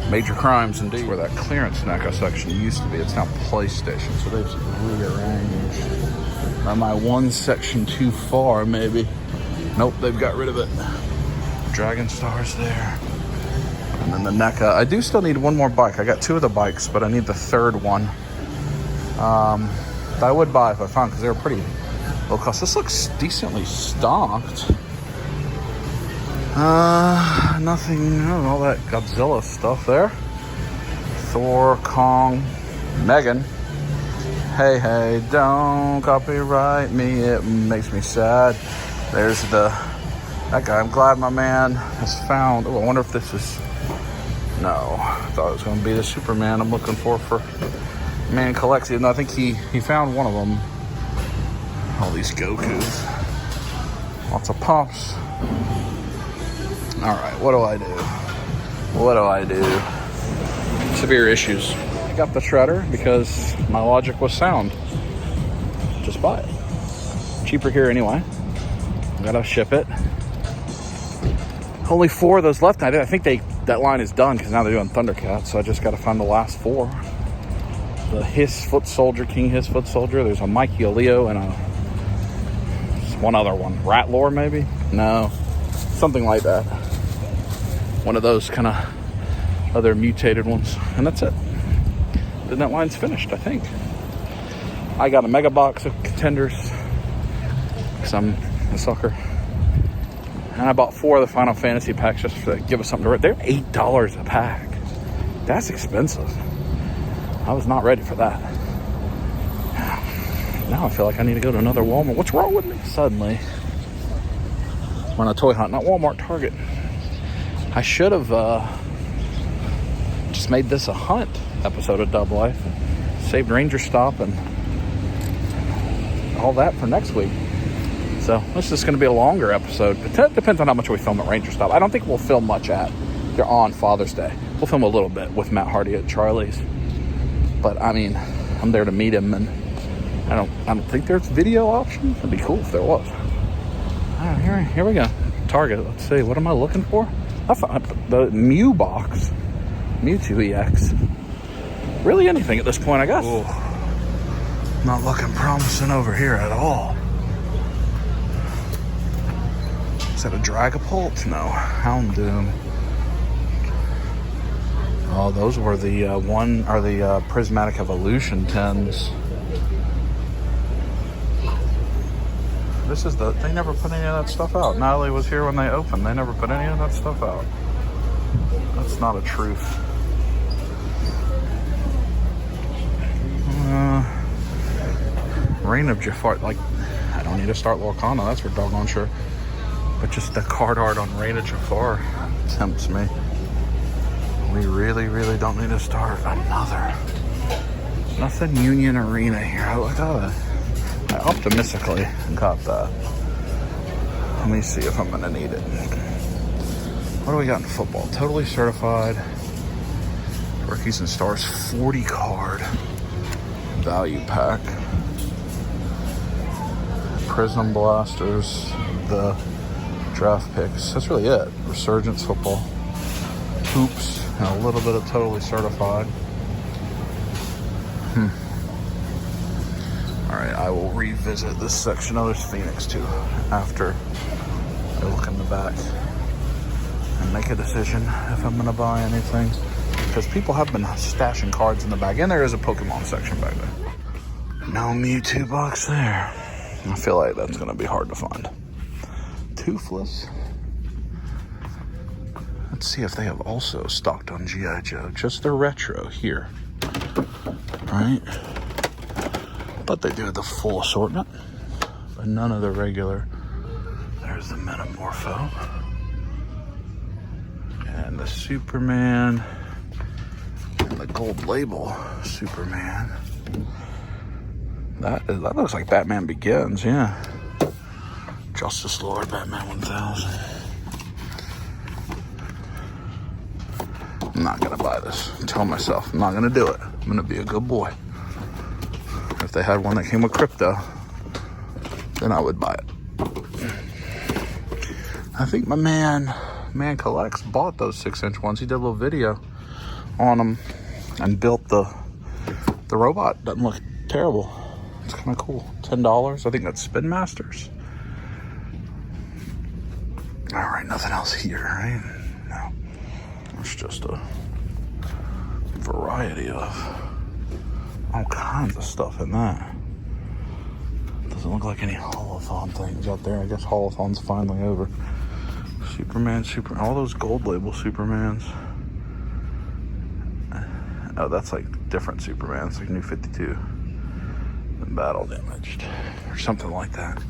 Major crimes, indeed. Where that clearance NECA section used to be, it's now PlayStation, so they've rearranged. Am I one section too far, maybe? Nope, they've got rid of it. Dragon Star's there. And then the NECA. I do still need one more bike. I got 2 of the bikes, but I need the 3rd one. That I would buy if I found, because they were pretty low cost. This looks decently stocked. Nothing, all that Godzilla stuff there. Thor, Kong, Megan. Hey, don't copyright me, it makes me sad. There's that guy. I'm glad my man has found. Oh, I wonder if this is. No, I thought it was going to be the Superman I'm looking for Man Collects. Even though I think he found one of them. All these Gokus. Lots of pops. Alright, what do I do? Severe issues. I got the shredder because my logic was sound. Just buy it. Cheaper here anyway. Gotta ship it. Only 4 of those left. I think that line is done because now they're doing Thundercats, so I just gotta find the last 4. the Hiss Foot Soldier, King Hiss Foot Soldier. There's a Mikey, a Leo, and one other one. Ratlore, maybe? No. Something like that. One of those kind of other mutated ones. And that's it. Then that line's finished, I think. I got a mega box of contenders because I'm a sucker. And I bought 4 of the Final Fantasy packs just to give us something to read. They're $8 a pack. That's expensive. I was not ready for that. Now I feel like I need to go to another Walmart. What's wrong with me? Suddenly, we're on a toy hunt, not Walmart, Target. I should have just made this a hunt episode of Dub Life. Saved RangerStop and all that for next week. So this is going to be a longer episode. But depends on how much we film at RangerStop. I don't think we'll film much at. They're on Father's Day. We'll film a little bit with Matt Hardy at Charlie's. But I mean, I'm there to meet him, and I don't think there's video option. It'd be cool if there was. All right, here we go. Target. Let's see. What am I looking for? I found the Mew box. Mewtwo EX. Really anything at this point, I guess. Ooh. Not looking promising over here at all. Is that a Dragapult? No. Houndoom. Oh, those were the Prismatic Evolution 10s. This is they never put any of that stuff out. Natalie was here when they opened. They never put any of that stuff out. That's not a truth. Reign of Jafar, like, I don't need to start Lorcana, that's for doggone sure. But just the card art on Reign of Jafar tempts me. We really, really don't need to start another. Nothing Union Arena here. I optimistically got that. Let me see if I'm gonna need it. What do we got in football? Totally Certified. Rookies and Stars 40 card value pack. Prism Blasters, the draft picks. That's really it. Resurgence football. Hoops, and a little bit of Totally Certified. Alright, I will revisit this section. Oh, there's Phoenix too, after I look in the back and make a decision if I'm going to buy anything. Because people have been stashing cards in the bag, and there is a Pokemon section back there. No Mewtwo box there. I feel like that's going to be hard to find. Toothless. Let's see if they have also stocked on G.I. Joe. Just the retro here. Right? But they do the full assortment. But none of the regular. There's the Metamorpho. And the Superman. And the gold label Superman. That looks like Batman Begins, yeah. Justice Lord, Batman 1000. I'm not gonna buy this. I tell myself I'm not gonna do it. I'm gonna be a good boy. If they had one that came with crypto, then I would buy it. I think my man Collects bought those 6-inch ones. He did a little video on them and built the robot. Doesn't look terrible. It's kind of cool. $10. I think that's Spin Masters. All right, nothing else here, right? No. It's just a variety of all kinds of stuff in that. Doesn't look like any holothon things out there. I guess holothon's finally over. Superman, all those gold label Supermans. Oh, that's like different Supermans, like New 52. And Battle Damaged, or something like that.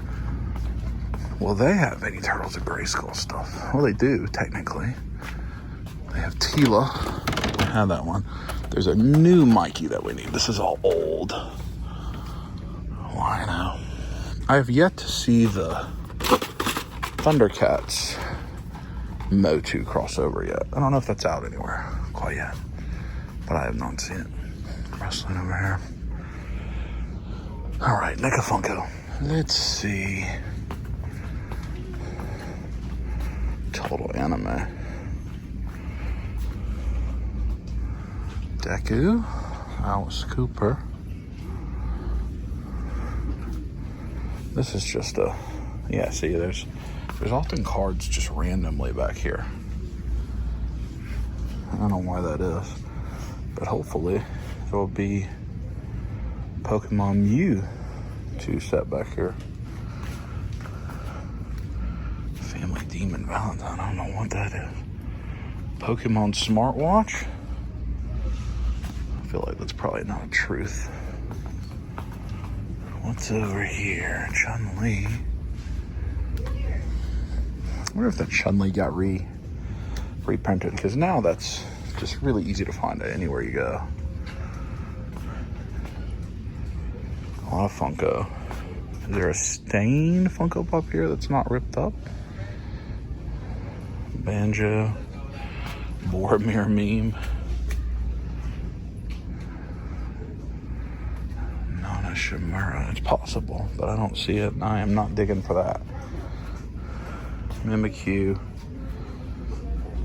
Well, they have any Turtles of Grayskull stuff. Well, they do, technically. They have Tila. I have that one. There's a new Mikey that we need. This is all old. Why now? I have yet to see the Thundercats Motu crossover yet. I don't know if that's out anywhere quite yet, but I have not seen it. Wrestling over here. All right, Nick Funko. Let's see. Total Anime. Deku. Alice Cooper. This is just a, yeah, see, there's often cards just randomly back here. I don't know why that is, but hopefully there'll be Pokemon Mew 2 set back here. Family Demon Valentine, I don't know what that is. Pokemon smartwatch? I feel like that's probably not a truth. What's over here? Chun-Li. I wonder if that Chun-Li got reprinted, because now that's just really easy to find it anywhere you go. A lot of Funko. Is there a Stain Funko Pop here that's not ripped up? Banjo. Boromir meme. Nana Shimura. It's possible, but I don't see it, and I am not digging for that. Mimikyu.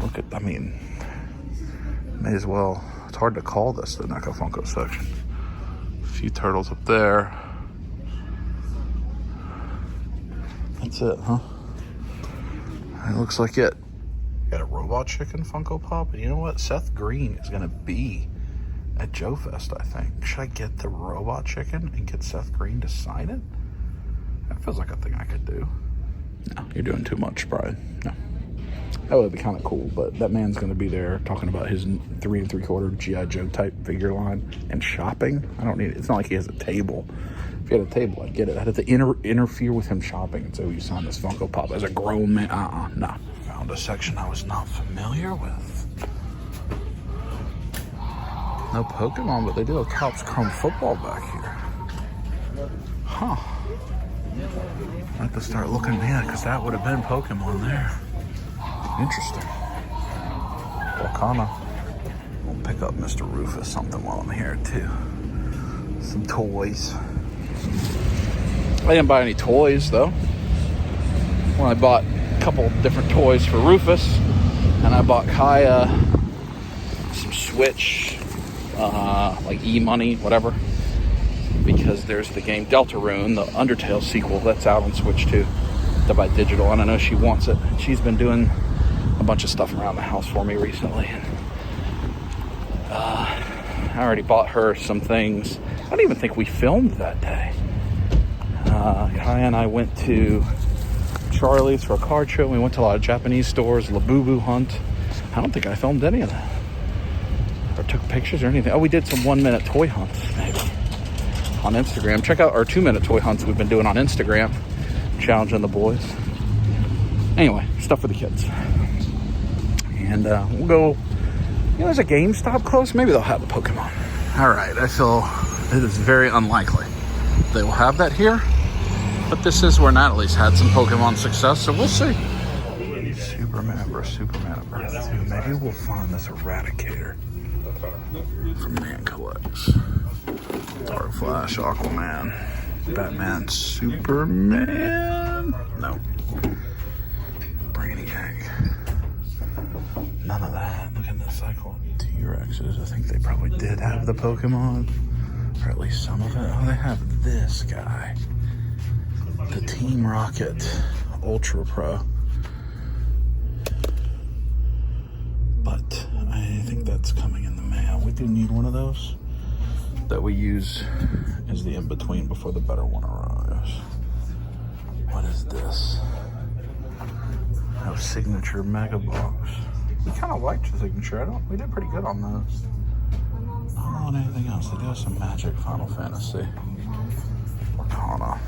Look at, I mean, may as well. It's hard to call this the NECA Funko section. A few turtles up there. That's it, huh? It looks like it. Got a Robot Chicken Funko Pop, and you know what? Seth Green is gonna be at Joe Fest, I think. Should I get the Robot Chicken and get Seth Green to sign it? That feels like a thing I could do. No, you're doing too much, Brian. No. That would be kind of cool, but that man's going to be there talking about his 3 3/4 G.I. Joe type figure line and shopping. I don't need it. It's not like he has a table. If he had a table, I'd get it. I'd have to interfere with him shopping and say, will you sign this Funko Pop as a grown man? No. Found a section I was not familiar with. No Pokemon, but they do have Cops Chrome football back here. Huh. I have to start looking, yeah, because that would have been Pokemon there. Interesting. Wakana. We'll pick up Mr. Rufus something while I'm here, too. Some toys. I didn't buy any toys, though. Well, I bought a couple different toys for Rufus, and I bought Kaya some Switch, like E-Money, whatever. Because there's the game Deltarune, the Undertale sequel that's out on Switch too, to buy digital, and I know she wants it. She's been doing a bunch of stuff around the house for me recently. I already bought her some things. I don't even think we filmed that day. Kaya and I went to Charlie's for a card show. We went to a lot of Japanese stores, Labubu Hunt. I don't think I filmed any of that. Or took pictures or anything. Oh, we did some 1-minute toy hunts, maybe. On Instagram. Check out our 2-minute toy hunts we've been doing on Instagram, challenging the boys. Anyway, stuff for the kids. And we'll go, you know, there's a GameStop close. Maybe they'll have the Pokemon. All right, I feel it is very unlikely they will have that here, but this is where Natalie's had some Pokemon success, so we'll see. Superman vs. Superman of Earth 2. Maybe we'll find this Eradicator from Man Collects. Dark Flash, Aquaman, Batman, Superman. No. Brainiac. None of that. Look at the Cyclone T-Rexes. I think they probably did have the Pokemon, or at least some of it. Oh, they have this guy. The Team Rocket Ultra Pro. But I think that's coming in the mail. We do need one of those that we use as the in-between before the better one arrives. What is this? Oh, Signature Mega Box. We kind of liked the Signature. We did pretty good on those. I don't know anything else. They do have some Magic, Final Fantasy, Arcana,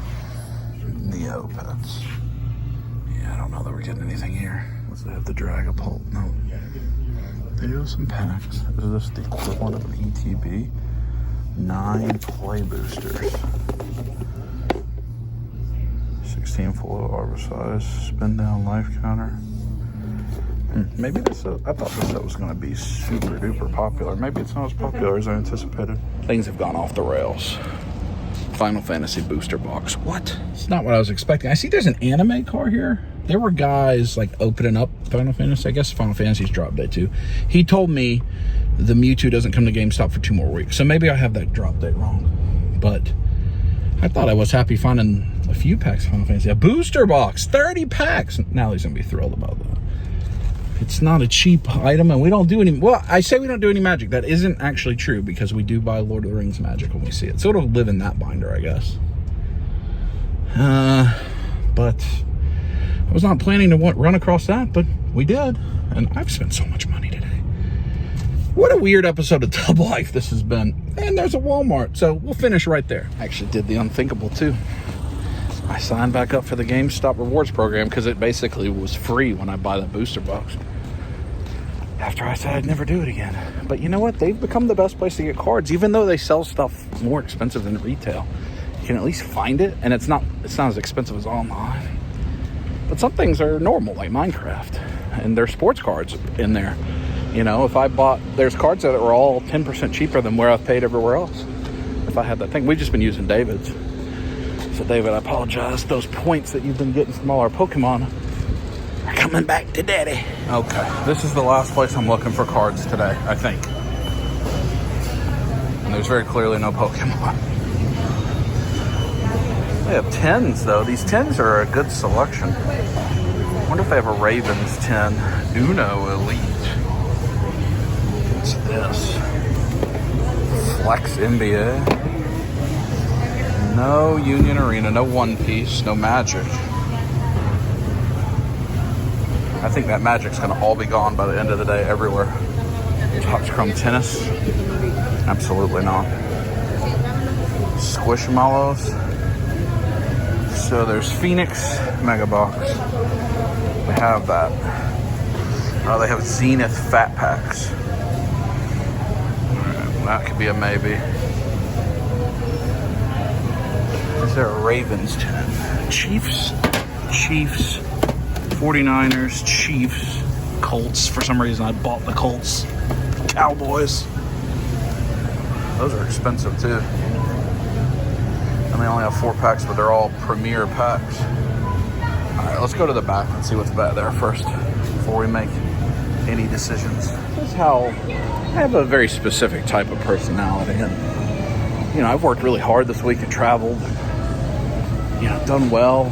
Neopets. Yeah, I don't know that we're getting anything here. Unless they have the Dragapult. No. They do have some packs. Is this the equivalent of an ETB? 9 play boosters. 16 full arbor size. Spin down life counter. Maybe this, I thought this set was going to be super duper popular. Maybe it's not as popular as I anticipated. Things have gone off the rails. Final Fantasy booster box. What? It's not what I was expecting. I see there's an anime car here. There were guys like opening up Final Fantasy. I guess Final Fantasy's drop day too. He told me the Mewtwo doesn't come to GameStop for 2 more weeks. So maybe I have that drop date wrong. But I thought I was happy finding a few packs of Final Fantasy. A booster box, 30 packs. Now he's going to be thrilled about that. It's not a cheap item, and we don't do any... Well, I say we don't do any magic. That isn't actually true, because we do buy Lord of the Rings magic when we see it. So it'll live in that binder, I guess. But I was not planning to run across that, but we did. And I've spent so much money today. What a weird episode of Dub Life this has been. And there's a Walmart, so we'll finish right there. I actually did the unthinkable, too. I signed back up for the GameStop rewards program because it basically was free when I buy that booster box. After I said I'd never do it again. But you know what? They've become the best place to get cards, even though they sell stuff more expensive than retail. You can at least find it, and it's not as expensive as online. But some things are normal, like Minecraft, and there's sports cards in there. You know, if I bought, there's cards that were all 10% cheaper than where I've paid everywhere else. If I had that thing, we've just been using David's. So David, I apologize. Those points that you've been getting from all our Pokemon are coming back to Daddy. Okay, this is the last place I'm looking for cards today, I think. And there's very clearly no Pokemon. They have 10s, though. These 10s are a good selection. I wonder if they have a Ravens 10. Uno Elite. What's this? Flex NBA. No Union Arena, no One Piece, no Magic. I think that Magic's going to all be gone by the end of the day everywhere. Topps Chrome Tennis. Absolutely not. Squishmallows. So there's Phoenix Mega Box. We have that. Oh, they have Zenith Fat Packs. That could be a maybe. Is there a Ravens 10? Chiefs, 49ers, Chiefs, Colts. For some reason I bought the Colts. Cowboys. Those are expensive too. And they only have 4 packs, but they're all premier packs. Alright, let's go to the back and see what's back there first before we make any decisions. This is how I have a very specific type of personality, and you know, I've worked really hard this week and traveled, you know, done well.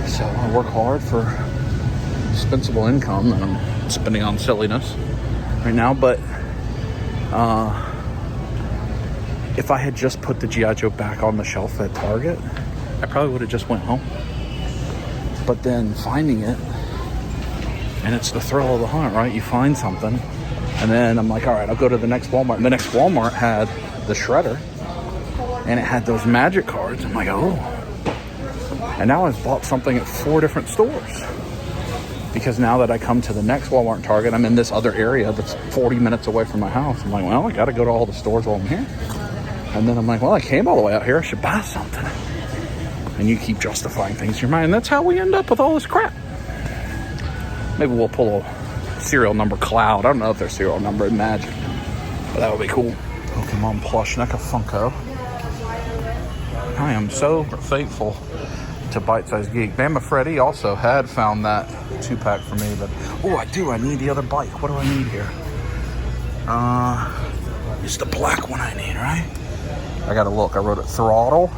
So I work hard for dispensable income that I'm spending on silliness right now. But if I had just put the G.I. Joe back on the shelf at Target, I probably would have just went home. But then finding it, and it's the thrill of the hunt, right? You find something, and then I'm like, all right, I'll go to the next Walmart. And the next Walmart had the shredder, and it had those Magic cards. I'm like, oh. And now I've bought something at 4 different stores. Because now that I come to the next Walmart and Target, I'm in this other area that's 40 minutes away from my house. I'm like, well, I got to go to all the stores while I'm here. And then I'm like, well, I came all the way out here. I should buy something. And you keep justifying things in your mind. And that's how we end up with all this crap. Maybe we'll pull a serial number cloud. I don't know if there's serial number in Magic, but that would be cool. Pokemon plush NECA Funko. I am so thankful to Bite Size Geek. Bama Freddy also had found that 2-pack for me, but I need the other bike. What do I need here? It's the black one I need, right? I gotta look. I wrote it Throttle.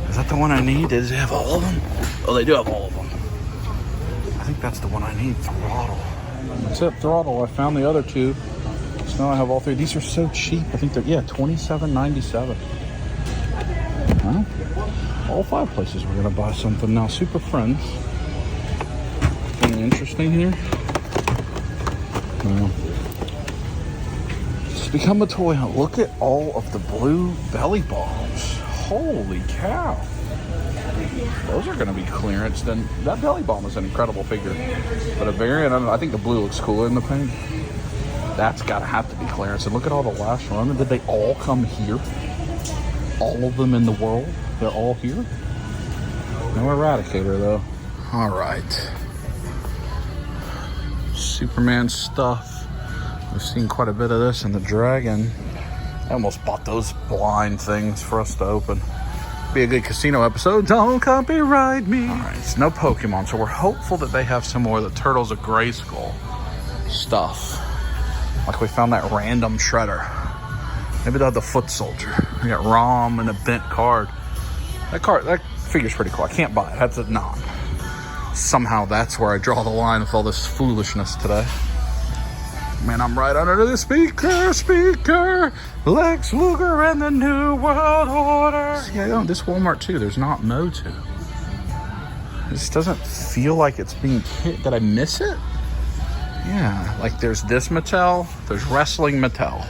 Is that the one I need? Does it have all of them? Oh, they do have all of them. I think that's the one I need, Throttle. That's it, Throttle. I found the other 2. So now I have all 3. These are so cheap. I think they're, $27.97. Well, all 5 places we're gonna buy something now. Super Friends. Anything interesting here? No. It's become a toy hunt. Look at all of the blue belly bombs. Holy cow. Those are going to be clearance. Then that belly bomb is an incredible figure. But a variant, I don't know, I think the blue looks cooler than the pink. That's got to have to be clearance. And look at all the last run. Did they all come here? All of them in the world? They're all here? No Eradicator, though. All right. Superman stuff. We've seen quite a bit of this in the Dragon. I almost bought those blind things for us to open. Be a good casino episode. Don't copyright me. All right, it's no Pokemon, so we're hopeful that they have some more of the Turtles of Grayskull. stuff. Like we found that random shredder. Maybe they'll have the foot soldier. We got ROM and a bent card. That figure's pretty cool. I can't buy it. That's a non. Somehow that's where I draw the line with all this foolishness today. Man, I'm right under the speaker. Lex Luger and the New World Order. See, I own this Walmart too. There's not Motu. This doesn't feel like it's being hit. Did I miss it? Yeah, like there's this Mattel. There's Wrestling Mattel.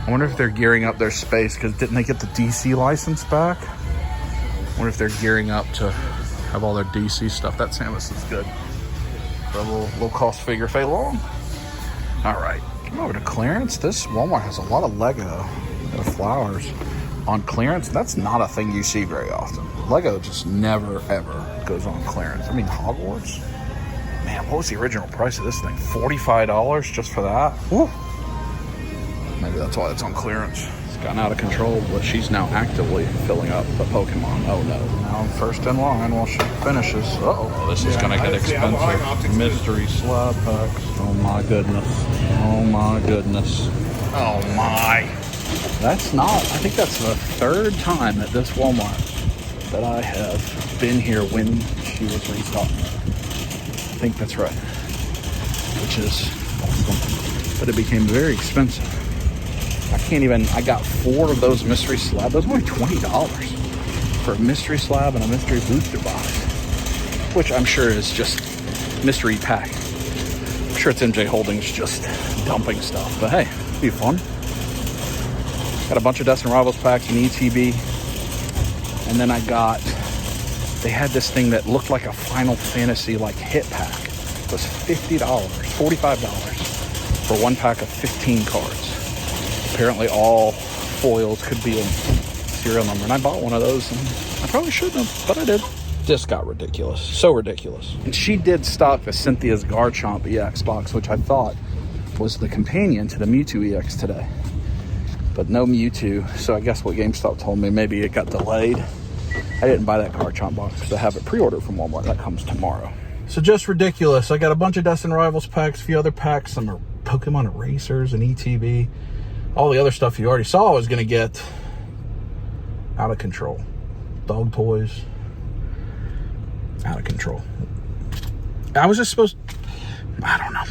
I wonder if they're gearing up their space because didn't they get the DC license back? I wonder if they're gearing up to have all their DC stuff. That Samus is good. A little cost figure Fei Long. All right, come over to clearance. This Walmart has a lot of Lego. The flowers on clearance. That's not a thing you see very often. Lego just never ever goes on clearance. I mean, Hogwarts. Man, what was the original price of this thing? $45 just for that? Woo. Maybe that's why it's on clearance. It's gotten out of control, but she's now actively filling up the Pokemon. Oh no. Now I'm first in line while she finishes. Uh-oh, this is gonna get expensive. Mystery slab packs. Oh my goodness. Oh my goodness. Oh my. That's not, I think that's the third time at this Walmart that I have been here when she was restocking. I think that's right. Which is awesome. But it became very expensive. I got 4 of those mystery slabs. Those were only $20 for a mystery slab and a mystery booster box, which I'm sure is just mystery pack. I'm sure it's MJ Holdings just dumping stuff, but hey, it'll be fun. Got a bunch of Destiny Rivals packs and ETB, and then they had this thing that looked like a Final Fantasy like hit pack. It was $50, $45 for one pack of 15 cards. Apparently all foils could be a serial number, and I bought one of those, and I probably shouldn't have, but I did. This got ridiculous. So ridiculous. And she did stock the Cynthia's Garchomp EX box, which I thought was the companion to the Mewtwo EX today. But no Mewtwo, so I guess what GameStop told me, maybe it got delayed. I didn't buy that Garchomp box because I have it pre-ordered from Walmart. That comes tomorrow. So just ridiculous. I got a bunch of Destiny Rivals packs, a few other packs, some Pokemon Erasers and ETB. All the other stuff you already saw I was going to get. Out of control. Dog toys. Out of control. I was just supposed... I don't know.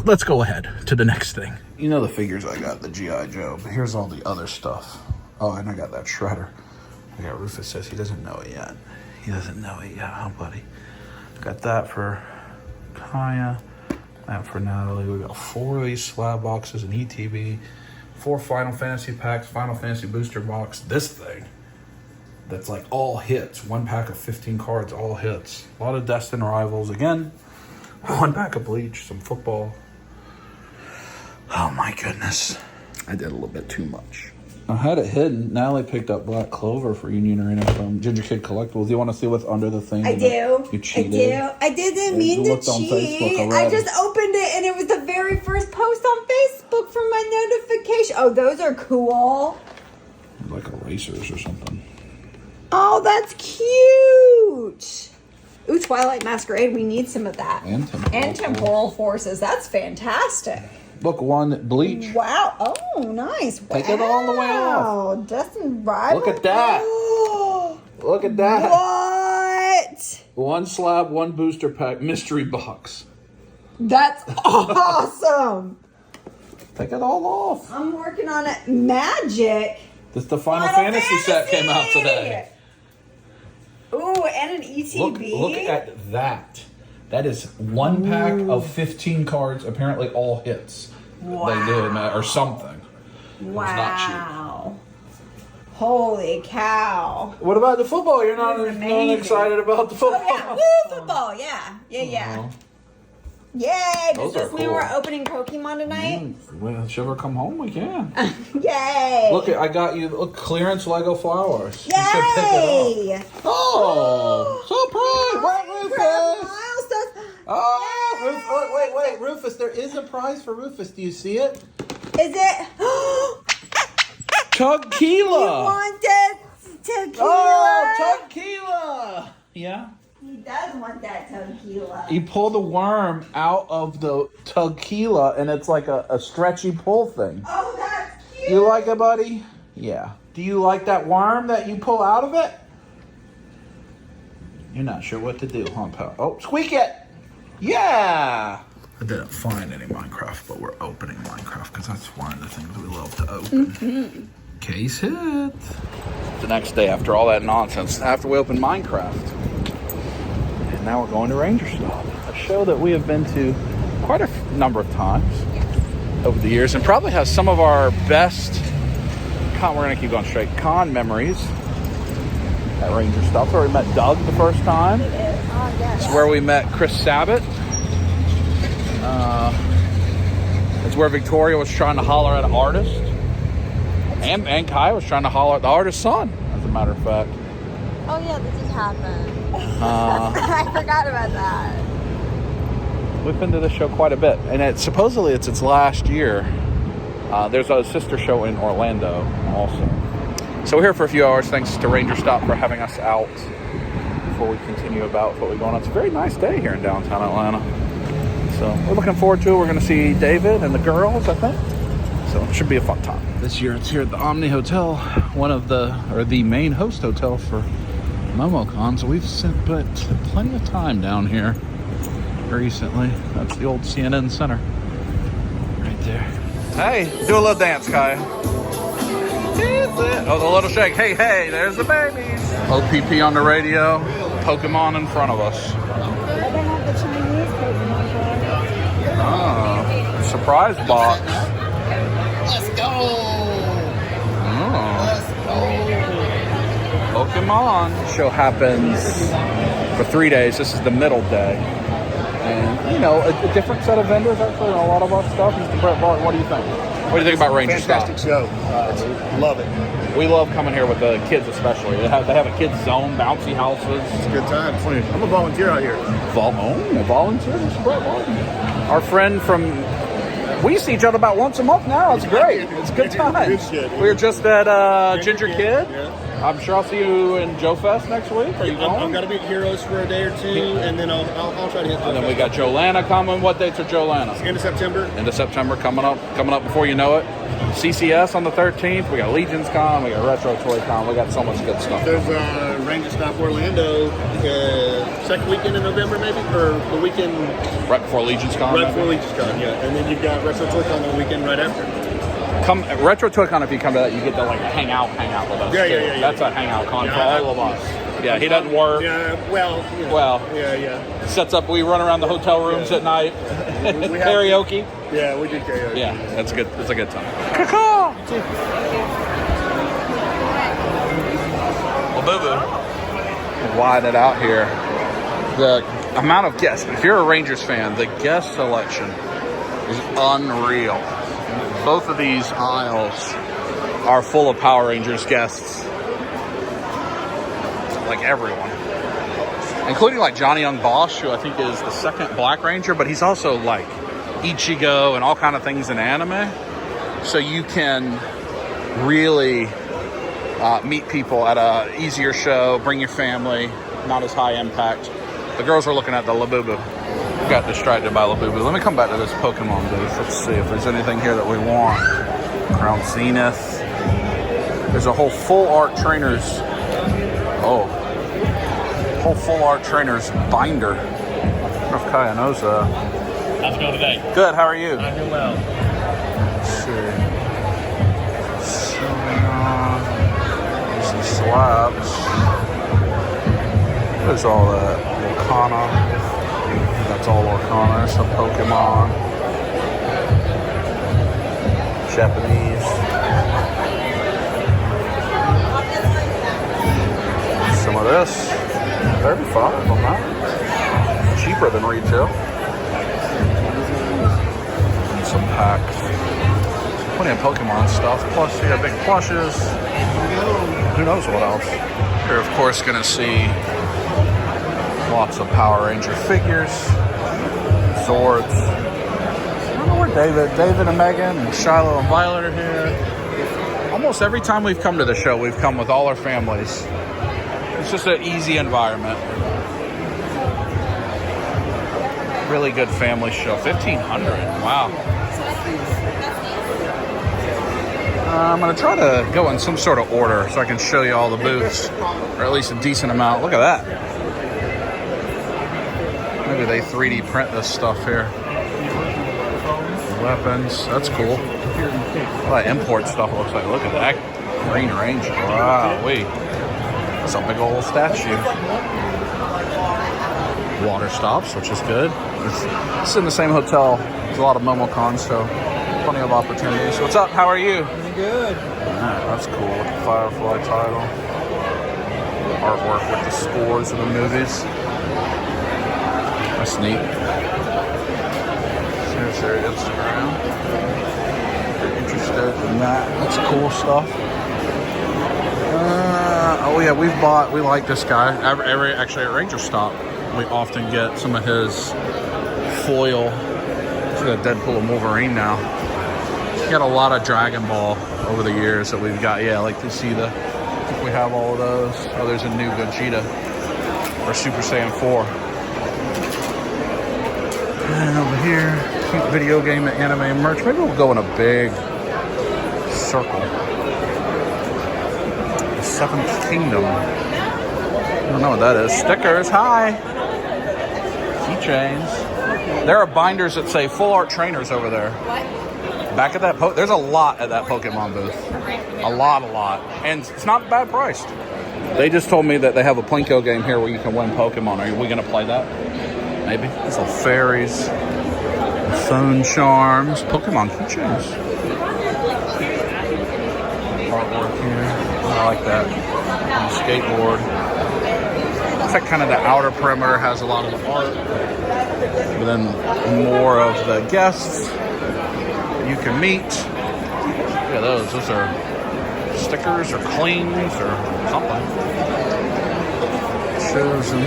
Let's go ahead to the next thing. You know the figures I got, the G.I. Joe, but here's all the other stuff. Oh, and I got that Shredder. I got Rufus says he doesn't know it yet. He doesn't know it yet, huh, buddy? Got that for Kaya. That for Natalie. We got 4 of these slab boxes and ETB. 4 Final Fantasy packs, Final Fantasy booster box. This thing that's like all hits. 1 pack of 15 cards, all hits. A lot of Destiny Rivals. Again, 1 pack of Bleach, some football. Oh my goodness. I did a little bit too much. I had it hidden. Natalie picked up Black Clover for Union Arena from Ginger Kid Collectibles. Do you want to see what's under the thing? I do. You cheated. I do. I didn't mean to cheat. I just opened it and it was the very first post on Facebook for my notification. Oh, those are cool. Like erasers or something. Oh, that's cute. Ooh, Twilight Masquerade. We need some of that. And Temporal Forces. That's fantastic. Look, 1 Bleach. Wow. Oh, nice. Take it all the way off. Dustin Rival. Look at that. Look at that. What? 1 slab, 1 booster pack, mystery box. That's awesome. Take it all off. I'm working on it. Magic. This the Final Fantasy set came out today. Ooh, and an ETB. Look at that. That is 1 pack of 15 cards, apparently all hits. Wow. They did, or something. Wow. It was not cheap. Holy cow. What about the football? You're not excited about the football? Oh, yeah. Woo, football. Yeah. Yeah. Yay. Does this mean we're opening Pokemon tonight? Well, should we come home? We can. Yay. Look, I got you clearance Lego flowers. Yay. You should pick it up. Oh, surprise! Right, Rufus. Oh, wait, Rufus. There is a prize for Rufus. Do you see it? Is it? Chugkeela. You wanted tequila. Oh, Chugkeela. Yeah, you does want that tequila. You pull the worm out of the tequila, and it's like a stretchy pull thing. Oh, that's cute. You like it, buddy? Yeah. Do you like that worm that you pull out of it? You're not sure what to do, huh, pal? Oh, squeak it! Yeah! I didn't find any Minecraft, but we're opening Minecraft because that's one of the things we love to open. Case hit. The next day after all that nonsense, after we opened Minecraft. And now we're going to RangerStop, a show that we have been to quite a number of times over the years and probably has some of our best we're going to keep going straight. Con memories at RangerStop. That's where we met Doug the first time. It's where we met Chris Sabat. It's where Victoria was trying to holler at an artist. And Kai was trying to holler at the artist's son, as a matter of fact. Oh, yeah, this just happened. I forgot about that. We've been to this show quite a bit. And supposedly it's its last year. There's a sister show in Orlando also. So we're here for a few hours. Thanks to RangerStop for having us out before we continue about what we're going on. It's a very nice day here in downtown Atlanta. So we're looking forward to it. We're going to see David and the girls, I think. So it should be a fun time. This year it's here at the Omni Hotel, the main host hotel for MomoCon. So we've spent plenty of time down here recently. That's the old CNN Center right there. Hey, do a little dance, Kai. Oh, the little shake. Hey, there's the babies. OPP on the radio. Pokemon in front of us. They have the Chinese Pokemon. Oh, surprise box. Let's go. Pokemon show happens for 3 days. This is the middle day. And, a different set of vendors actually on a lot of our stuff. Mr. Brett Barton, what do you think? What do you think about RangerStop? Fantastic show. Love it. We love coming here with the kids especially. They have a kids zone, bouncy houses. It's a good time. I'm a volunteer out here. Volunteer, Mr. Brett Barton. Our friend from... We see each other about once a month now. It's great. It's good times. We were just at Ginger Kid. Yeah. I'm sure I'll see you in Joe Fest next week. Are you going? I'm going to be at Heroes for a day or two, and then I'll try to hit Joe And then we Fest. got Joanna coming. What dates are Joanna? End of September. End of September coming up before you know it. CCS on the 13th. We got Legions Con. We got Retro Toy Con. We got so much good stuff. There's RangerStop Orlando second weekend in November, maybe, or the weekend Right before Legions Con. right before Legions Con. Yeah, and then you've got Retro Toy Con the weekend right after. Come Retro Toy Con. If you come to that, you get to hang out with us. Yeah, too. yeah. That's a hangout con Yeah, for all of us. Yeah, he doesn't work. Yeah, well. Yeah. Sets up. We run around the hotel rooms at night. We have- Karaoke. Yeah, we did karaoke. Yeah, that's good. It's a good time. Well, boo-boo. Wide it out here. The amount of guests. If you're a Rangers fan, the guest selection is unreal. Both of these aisles are full of Power Rangers guests. Like everyone. Including like Johnny Young Bosch, who I think is the second Black Ranger, but he's also like Ichigo and all kind of things in anime. So you can really meet people at a easier show, bring your family, not as high impact. The girls are looking at the Labubu. Got distracted by Labubu. Let me come back to this Pokemon booth. Let's see if there's anything here that we want. Crown Zenith. There's a whole full art trainers. Whole full art trainers binder. I don't know if Kaya knows that. How's it going today? Good, how are you? I'm doing well. Let's see. Some slabs. There's all that. Arcana. That's all Arcana. Some Pokemon. Japanese. Some of this. 35 on that. Cheaper than retail. And some packs. Plenty of Pokemon stuff. Plus, you got big plushes. Who knows what else? You're, of course, going to see lots of Power Ranger figures. Zords. I don't know where David and Megan and Shiloh and Violet are here. Almost every time we've come to the show, we've come with all our families. It's just an easy environment. Really good family show. 1,500. Wow. I'm going to try to go in some sort of order so I can show you all the booths, or at least a decent amount. Look at that. Maybe they 3D print this stuff here. Weapons. That's cool. A lot of import stuff, it looks like. Look at that. Green Ranger. Wow, wait. That's a big old statue. Water stops, which is good. It's in the same hotel. There's a lot of MomoCons, so plenty of opportunities. What's up? How are you? Pretty good. Alright, that's cool with the Firefly title. Artwork with the scores of the movies. That's neat. Here's their Instagram. If you're interested in that, that's cool stuff. Oh yeah, we like this guy. Actually at RangerStop, we often get some of his foil. It's got Deadpool and Wolverine now. He's got a lot of Dragon Ball over the years that we've got. Yeah, I like to see I think we have all of those. Oh, there's a new Vegeta or Super Saiyan 4. And over here, cute video game and anime merch. Maybe we'll go in a big circle. The Seventh Kingdom. I don't know what that is. Stickers, hi. Keychains. There are binders that say Full Art Trainers over there. Back at that, there's a lot at that Pokemon booth. A lot. And it's not bad priced. They just told me that they have a Plinko game here where you can win Pokemon. Are we going to play that? Maybe. These little fairies. Phone charms. Pokemon keychains. Artwork here. I like that. On the skateboard. Looks like kind of the outer perimeter has a lot of the art. But then more of the guests you can meet. Look at those. Those are stickers or cleans or something. Shows them.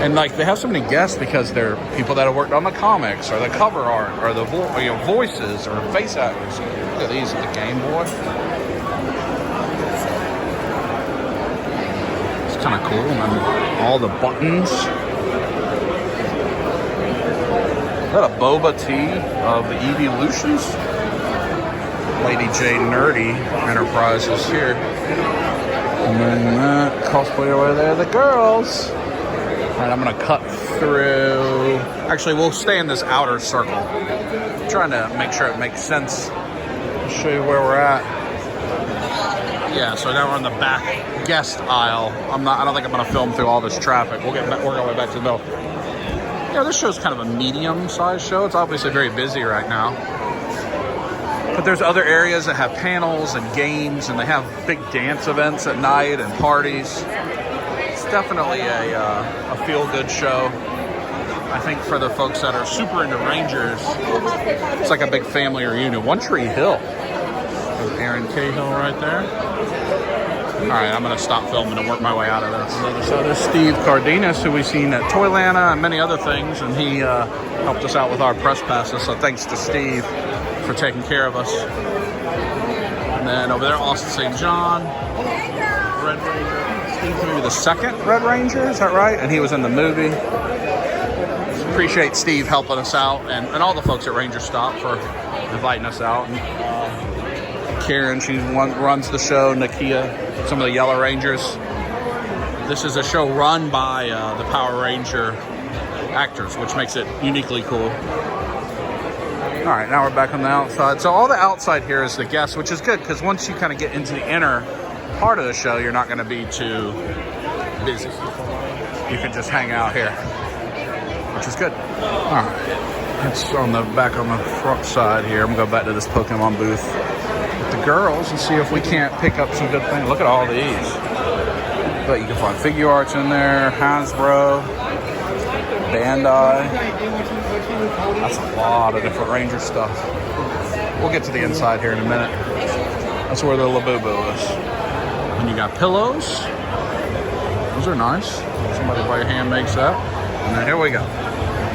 And like they have so many guests because they're people that have worked on the comics or the cover art or the voices or face actors. Look at these at the Game Boy. It's kind of cool. And then all the buttons. Is that a boba tea of the Evolutions? Lady J Nerdy Enterprises here. And then that cosplay over there, the girls. All right, I'm gonna cut through. Actually, we'll stay in this outer circle. I'm trying to make sure it makes sense. I'll show you where we're at. Yeah, so now we're in the back guest aisle. I don't think I'm gonna film through all this traffic. We'll get back, work our way back to the middle. Yeah, this show's kind of a medium-sized show. It's obviously very busy right now. But there's other areas that have panels and games, and they have big dance events at night and parties. It's definitely a feel-good show. I think for the folks that are super into Rangers, it's like a big family reunion. One Tree Hill. There's Aaron Cahill right there. All right, I'm going to stop filming and work my way out of this. So there's Steve Cardenas, who we've seen at Toylanta and many other things, and he helped us out with our press passes. So thanks to Steve for taking care of us. And then over there, Austin St. John, Red Ranger. Steve's maybe the second Red Ranger, is that right? And he was in the movie. Appreciate Steve helping us out, and all the folks at RangerStop for inviting us out. And Karen, she runs the show. Nakia, some of the Yellow Rangers. This is a show run by the Power Ranger actors, which makes it uniquely cool. All right, now we're back on the outside. So all the outside here is the guests, which is good because once you kind of get into the inner part of the show, you're not going to be too busy. You can just hang out here, which is good. All right, it's on the back on the front side here. I'm going to go back to this Pokemon booth with the girls and see if we can't pick up some good things. Look at all these. But you can find figure arts in there, Hasbro, Bandai. That's a lot of different Ranger stuff. We'll get to the inside here in a minute. That's where the Labubu is. And you got pillows. Those are nice. Somebody by hand makes that. And then here we go.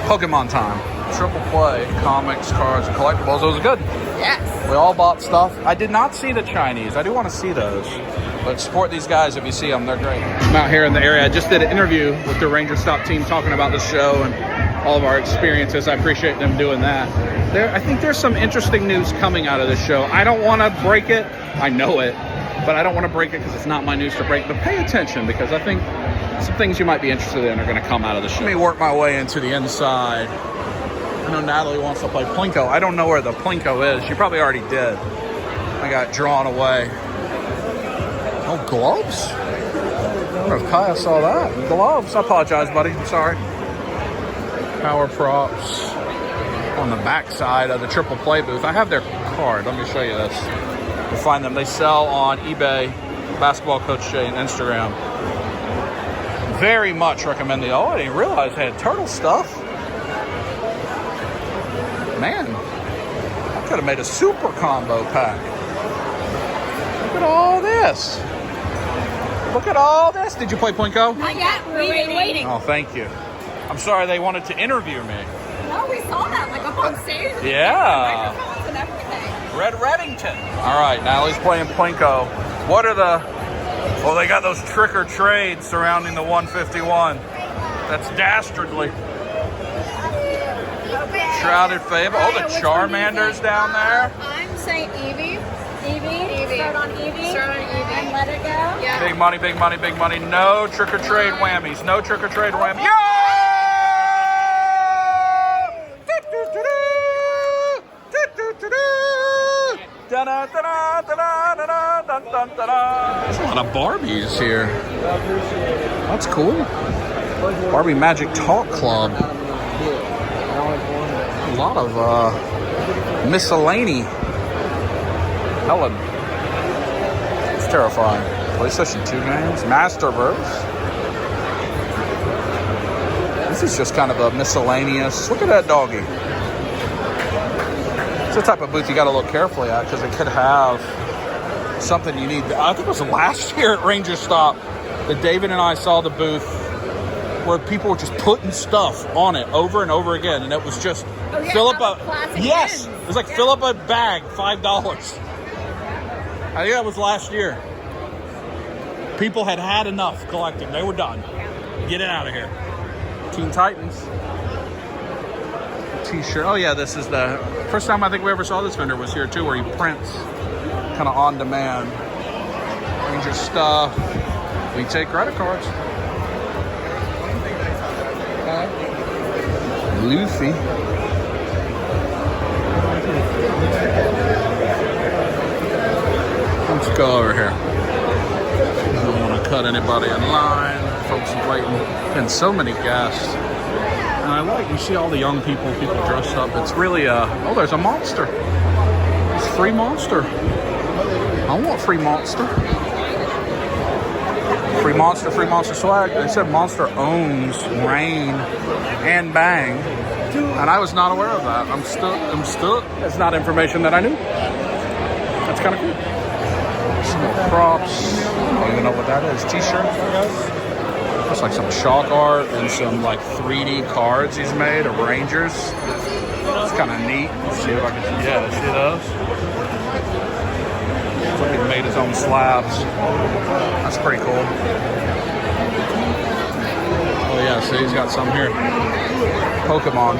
Pokemon time. Triple play, comics, cards, and collectibles. Those are good. Yes. We all bought stuff. I did not see the Chinese. I do want to see those. But But support these guys if you see them. They're great. I'm out here in the area. I just did an interview with the RangerStop team talking about the show and all of our experiences. I appreciate them doing that. I think there's some interesting news coming out of this show. I don't want to break it. I know it. But I don't want to break it because it's not my news to break. But pay attention because I think some things you might be interested in are going to come out of the show. Let me work my way into the inside. I know Natalie wants to play Plinko. I don't know where the Plinko is. She probably already did. I got drawn away. Oh, gloves? I don't know if Kaya saw that. Gloves. I apologize, buddy. I'm sorry. Power props on the back side of the Triple Play booth. I have their card. Let me show you this. You'll find them. They sell on eBay, Basketball Coach Jay, and Instagram. Very much recommend the. Oh, I didn't realize they had turtle stuff. Man, I could have made a super combo pack. Look at all this. Look at all this. Did you play Plinko? Not yet. We're waiting. Oh, thank you. I'm sorry they wanted to interview me. No, we saw that like up on stage. Yeah. Microphones and everything. Red Reddington. All right, Natalie's playing Plinko. What are the... Well, they got those trick or trades surrounding the 151. That's dastardly. Shrouded Fable. Oh, the Charmander's down there. I'm saying Eevee. Eevee. Start on Eevee. And let it go. Yeah. Big money, big money, big money. No trick or trade whammies. No trick or trade whammies. Yeah! There's a lot of Barbies here. That's cool. Barbie Magic Talk Club. A lot of miscellany. Helen. It's terrifying. PlayStation 2 games. Masterverse. This is just kind of a miscellaneous. Look at that doggy. It's the type of booth you got to look carefully at because it could have something you need. I think it was last year at RangerStop that David and I saw the booth where people were just putting stuff on it over and over again, and it was just fill up a yes. It was like fill up a bag, $5. I think that was last year. People had enough collecting. They were done. Get it out of here. Teen Titans. T-shirt. Oh yeah, this is the first time I think we ever saw this vendor was here too, where he prints kind of on demand. Ranger stuff. We take credit cards. Luffy. Let's go over here. I don't want to cut anybody in line. Folks are waiting. Been so many guests. And I like, you see all the young people dressed up. It's really oh, there's a monster. It's free monster. I want free monster. Free monster swag. They said Monster owns Rain and Bang. And I was not aware of that. I'm stuck. It's not information that I knew. That's kind of cool. Some more props. I don't even know what that is. T-shirts, I guess. Looks like some chalk art and some like 3D cards he's made of Rangers. It's kind of neat. Let's see if I can. Yeah, see those? Looks like he made his own slabs. That's pretty cool. Oh yeah, see he's got some here. Pokemon. I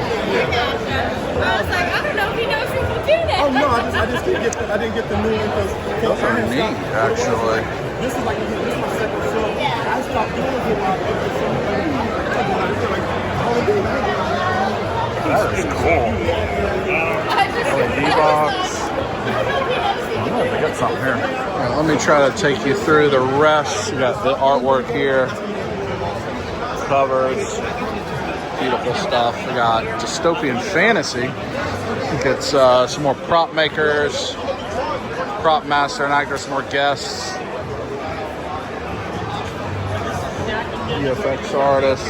was like, I don't know if he knows we can do that. Oh no, I didn't get the new one because Those are neat, actually. this is my second show. I stopped doing it. That is cool. LED box. Oh, they got something here. All right, let me try to take you through the rest. We got the artwork here. Covers. Beautiful stuff. We got Dystopian Fantasy. I think it's some more prop makers, prop master and actors, some more guests. VFX artists.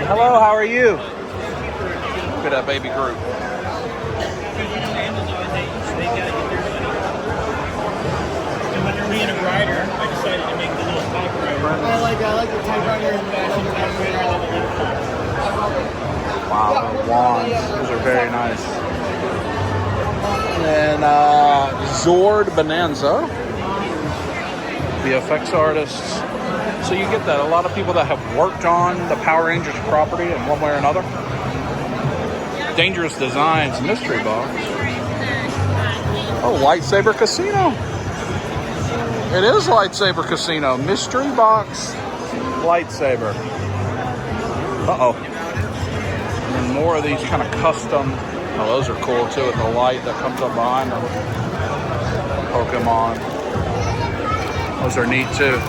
Hello, how are you? Look at that baby group. And when you're being a grinder, I decided to make the little typewriter. I like the typewriter and Fashion typewriter and the little cup. Wow, the wands. Those are very nice. And then Zord Bonanza. VFX artists. So you get that. A lot of people that have worked on the Power Rangers property in one way or another. Dangerous Designs mystery box. Oh, Lightsaber Casino. It is Lightsaber Casino. Mystery box lightsaber. Uh-oh. And then more of these kind of custom. Oh, those are cool too with the light that comes up behind them. Pokemon. Those are neat too.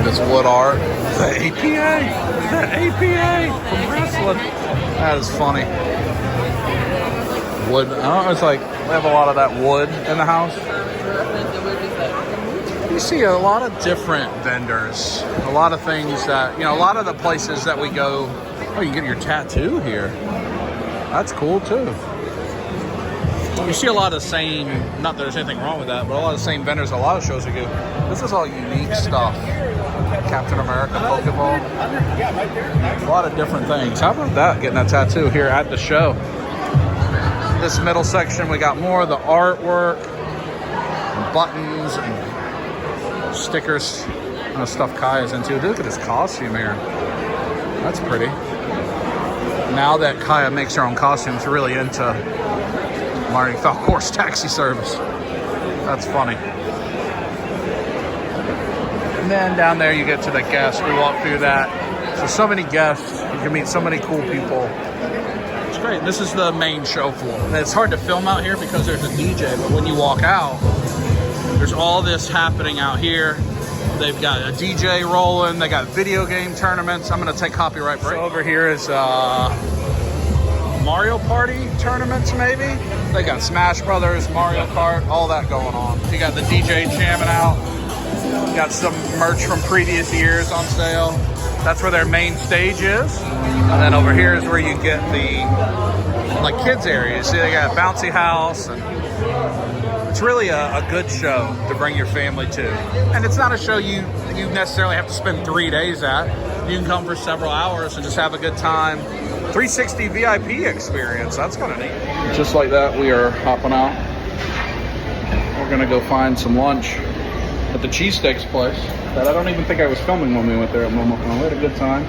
This wood art. The APA. The APA from wrestling. That is funny. Wood. I don't know, it's like we have a lot of that wood in the house. You see a lot of different vendors. A lot of things that, you know, a lot of the places that we go. Oh, you can get your tattoo here. That's cool too. You see a lot of the same, not that there's anything wrong with that, but a lot of the same vendors, a lot of shows we go. This is all unique stuff. Captain America, Pokeball. A lot of different things. How about that, getting a tattoo here at the show? This middle section, we got more of the artwork, and buttons, and stickers, and the stuff Kai is into. Look at his costume here. That's pretty. Now that Kaya makes her own costumes, really into learning Falk Horse taxi service. That's funny. And then down there you get to the guests. We walk through that. So many guests. You can meet so many cool people. It's great. This is the main show floor. And it's hard to film out here because there's a DJ, but when you walk out, there's all this happening out here. They've got a DJ rolling. They got video game tournaments. I'm going to take copyright break. So over here is Mario Party tournaments, maybe. They got Smash Brothers, Mario Kart, all that going on. You got the DJ jamming out. You got some merch from previous years on sale. That's where their main stage is. And then over here is where you get the like kids area. See, they got a bouncy house, and it's really a good show to bring your family to. And it's not a show you necessarily have to spend 3 days at. You can come for several hours and just have a good time. 360 VIP experience. That's kind of neat. Just like that, we are hopping out. We're going to go find some lunch at the cheesesteaks place that I don't even think I was filming when we went there at Momocon. We had a good time.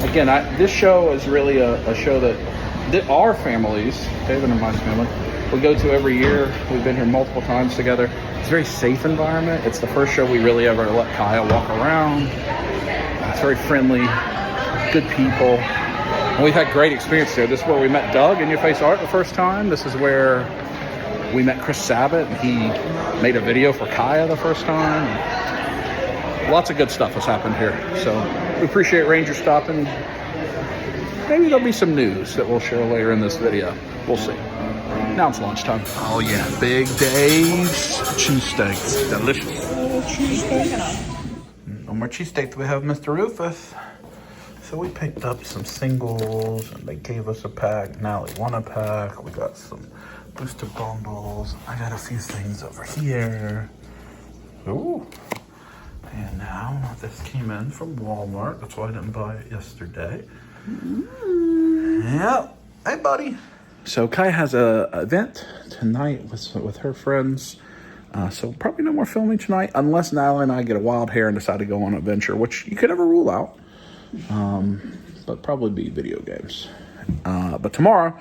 Again, this show is really a show that our families, David and my family, we go to every year. We've been here multiple times together. It's a very safe environment. It's the first show we really ever let Kaya walk around. It's very friendly, good people. And we've had great experience there. This is where we met Doug in Your Face Art the first time. This is where we met Chris Sabat, and he made a video for Kaya the first time. And lots of good stuff has happened here. So we appreciate RangerStop, and maybe there'll be some news that we'll share later in this video. We'll see. Now it's lunchtime. Oh yeah, Big Dave's cheesesteaks. Delicious. Cheesesteak. No more cheesesteaks. We have Mr. Rufus. So we picked up some singles, and they gave us a pack. Now we want a pack. We got some booster bundles. I got a few things over here. Ooh. And now this came in from Walmart. That's why I didn't buy it yesterday. Yep. Hey, buddy. So Kai has a event tonight with her friends. So probably no more filming tonight, unless Natalie and I get a wild hair and decide to go on an adventure, which you could never rule out. But probably be video games. But tomorrow,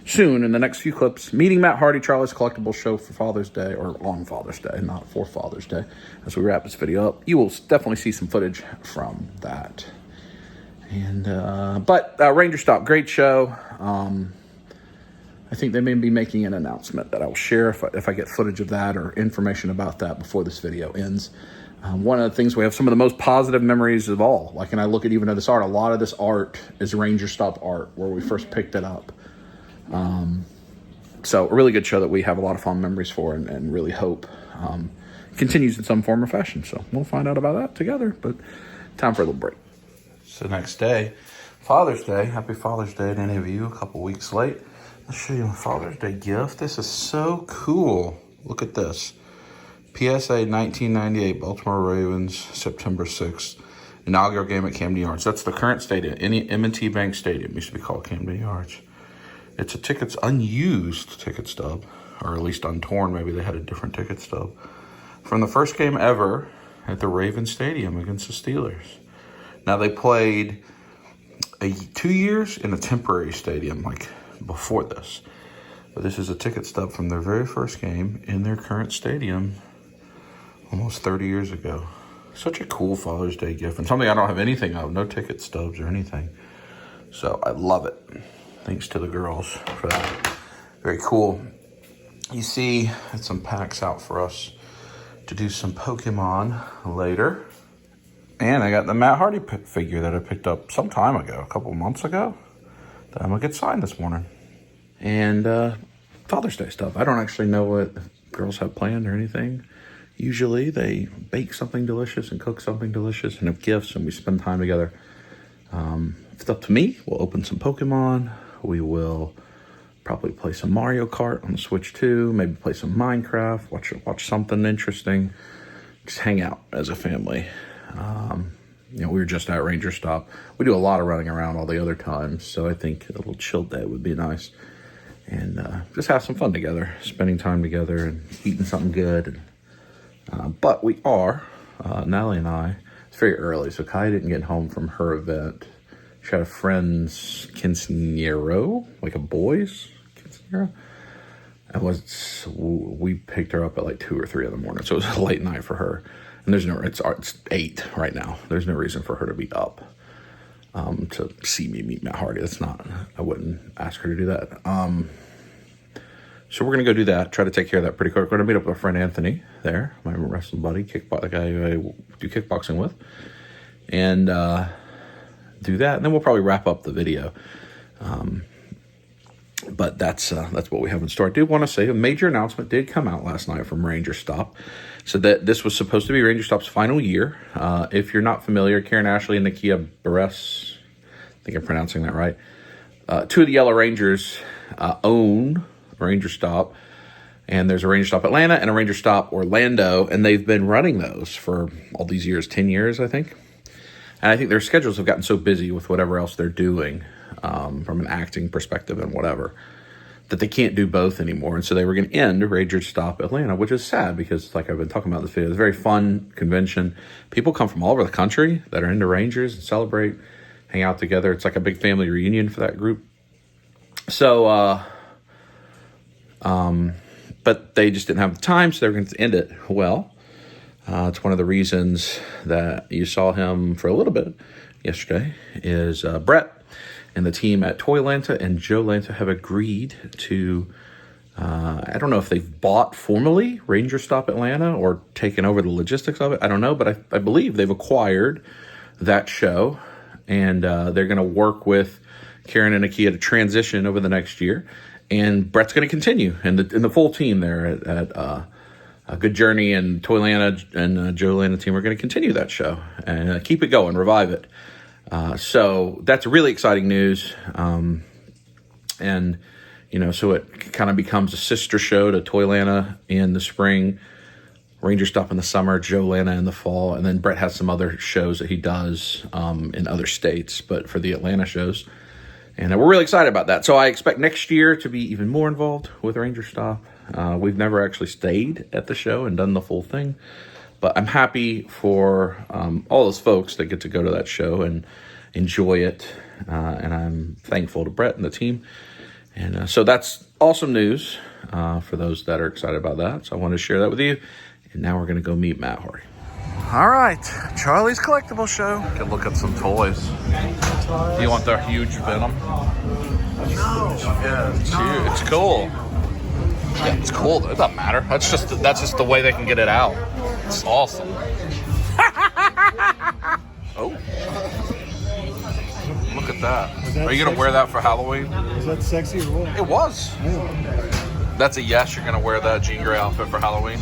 soon, in the next few clips, meeting Matt Hardy, Charlie's Collectibles show for Father's Day, or on Father's Day, not for Father's Day. As we wrap this video up, you will definitely see some footage from that. And but RangerStop, great show. I think they may be making an announcement that I will share if I get footage of that or information about that before this video ends. One of the things, we have some of the most positive memories of all. Like, and I look at even at this art, a lot of this art is RangerStop art where we first picked it up. So a really good show that we have a lot of fond memories for, and really hope continues in some form or fashion. So we'll find out about that together, but time for a little break. So next day, Father's Day. Happy Father's Day to any of you, a couple weeks late. Let's show you my Father's Day gift. This is so cool. Look at this. PSA 1998 Baltimore Ravens, September 6th. Inaugural game at Camden Yards. That's the current stadium. M&T Bank Stadium used to be called Camden Yards. It's a unused ticket stub, or at least untorn. Maybe they had a different ticket stub. From the first game ever at the Raven Stadium against the Steelers. Now, they played 2 years in a temporary stadium, like before this. But this is a ticket stub from their very first game in their current stadium almost 30 years ago. Such a cool Father's Day gift, and something I don't have anything of, no ticket stubs or anything. So I love it. Thanks to the girls for that. Very cool. You see, I had some packs out for us to do some Pokemon later. And I got the Matt Hardy figure that I picked up some time ago, a couple months ago, that I'm going to get signed this morning. And Father's Day stuff. I don't actually know what girls have planned or anything. Usually they bake something delicious and cook something delicious and have gifts, and we spend time together. If it's up to me, we'll open some Pokemon. We will probably play some Mario Kart on the Switch 2, maybe play some Minecraft, watch something interesting, just hang out as a family. We were just at RangerStop. We do a lot of running around all the other times, so I think a little chill day would be nice. And just have some fun together, spending time together and eating something good. But we are, Natalie and I, it's very early, so Kai didn't get home from her event. She had a friend's quinceañero, like a boy's quinceañero. We picked her up at like 2 or 3 in the morning, so it was a late night for her. And it's 8 right now. There's no reason for her to be up to see me meet Matt Hardy. I wouldn't ask her to do that. So we're going to go do that, try to take care of that pretty quick. We're going to meet up with our friend Anthony there, my wrestling buddy, the guy who I do kickboxing with, and do that. And then we'll probably wrap up the video. But that's what we have in store. I do want to say a major announcement did come out last night from RangerStop. So that this was supposed to be RangerStop's final year. If you're not familiar, Karen Ashley and Nakia Beres, I think I'm pronouncing that right, 2 of the Yellow Rangers own RangerStop. And there's a RangerStop Atlanta and a RangerStop Orlando. And they've been running those for all these years, 10 years, I think. And I think their schedules have gotten so busy with whatever else they're doing from an acting perspective and whatever, that they can't do both anymore. And so they were going to end RangerStop Atlanta, which is sad because, like I've been talking about in this video, it's a very fun convention. People come from all over the country that are into Rangers and celebrate, hang out together. It's like a big family reunion for that group. So, but they just didn't have the time, so they were going to end it. Well, it's one of the reasons that you saw him for a little bit yesterday is Brett and the team at Toylanta and Joe Lanta have agreed to, I don't know if they've bought formally RangerStop Atlanta or taken over the logistics of it. I don't know, but I believe they've acquired that show, and they're going to work with Karen and Nakia to transition over the next year. And Brett's going to continue, and the full team there at A Good Journey and Toylanta and Joe Lanta team are going to continue that show and keep it going, revive it. So that's really exciting news. And, so it kind of becomes a sister show to Toylanta in the spring, RangerStop in the summer, Joe Lanta in the fall. And then Brett has some other shows that he does in other states, but for the Atlanta shows. And we're really excited about that. So I expect next year to be even more involved with RangerStop. We've never actually stayed at the show and done the full thing. But I'm happy for all those folks that get to go to that show and enjoy it. And I'm thankful to Brett and the team. And so that's awesome news for those that are excited about that. So I wanted to share that with you. And now we're going to go meet Matt Hardy. All right, Charlie's Collectible Show. You can look at some toys. You want the huge Venom? No. Yeah, it's huge. It's cool. Yeah, it's cool. It doesn't matter. That's just the way they can get it out. It's awesome. Oh. Look at that. Are you going to wear that for Halloween? Is that sexy or what? It was. Yeah. That's a yes. You're going to wear that Jean Grey outfit for Halloween?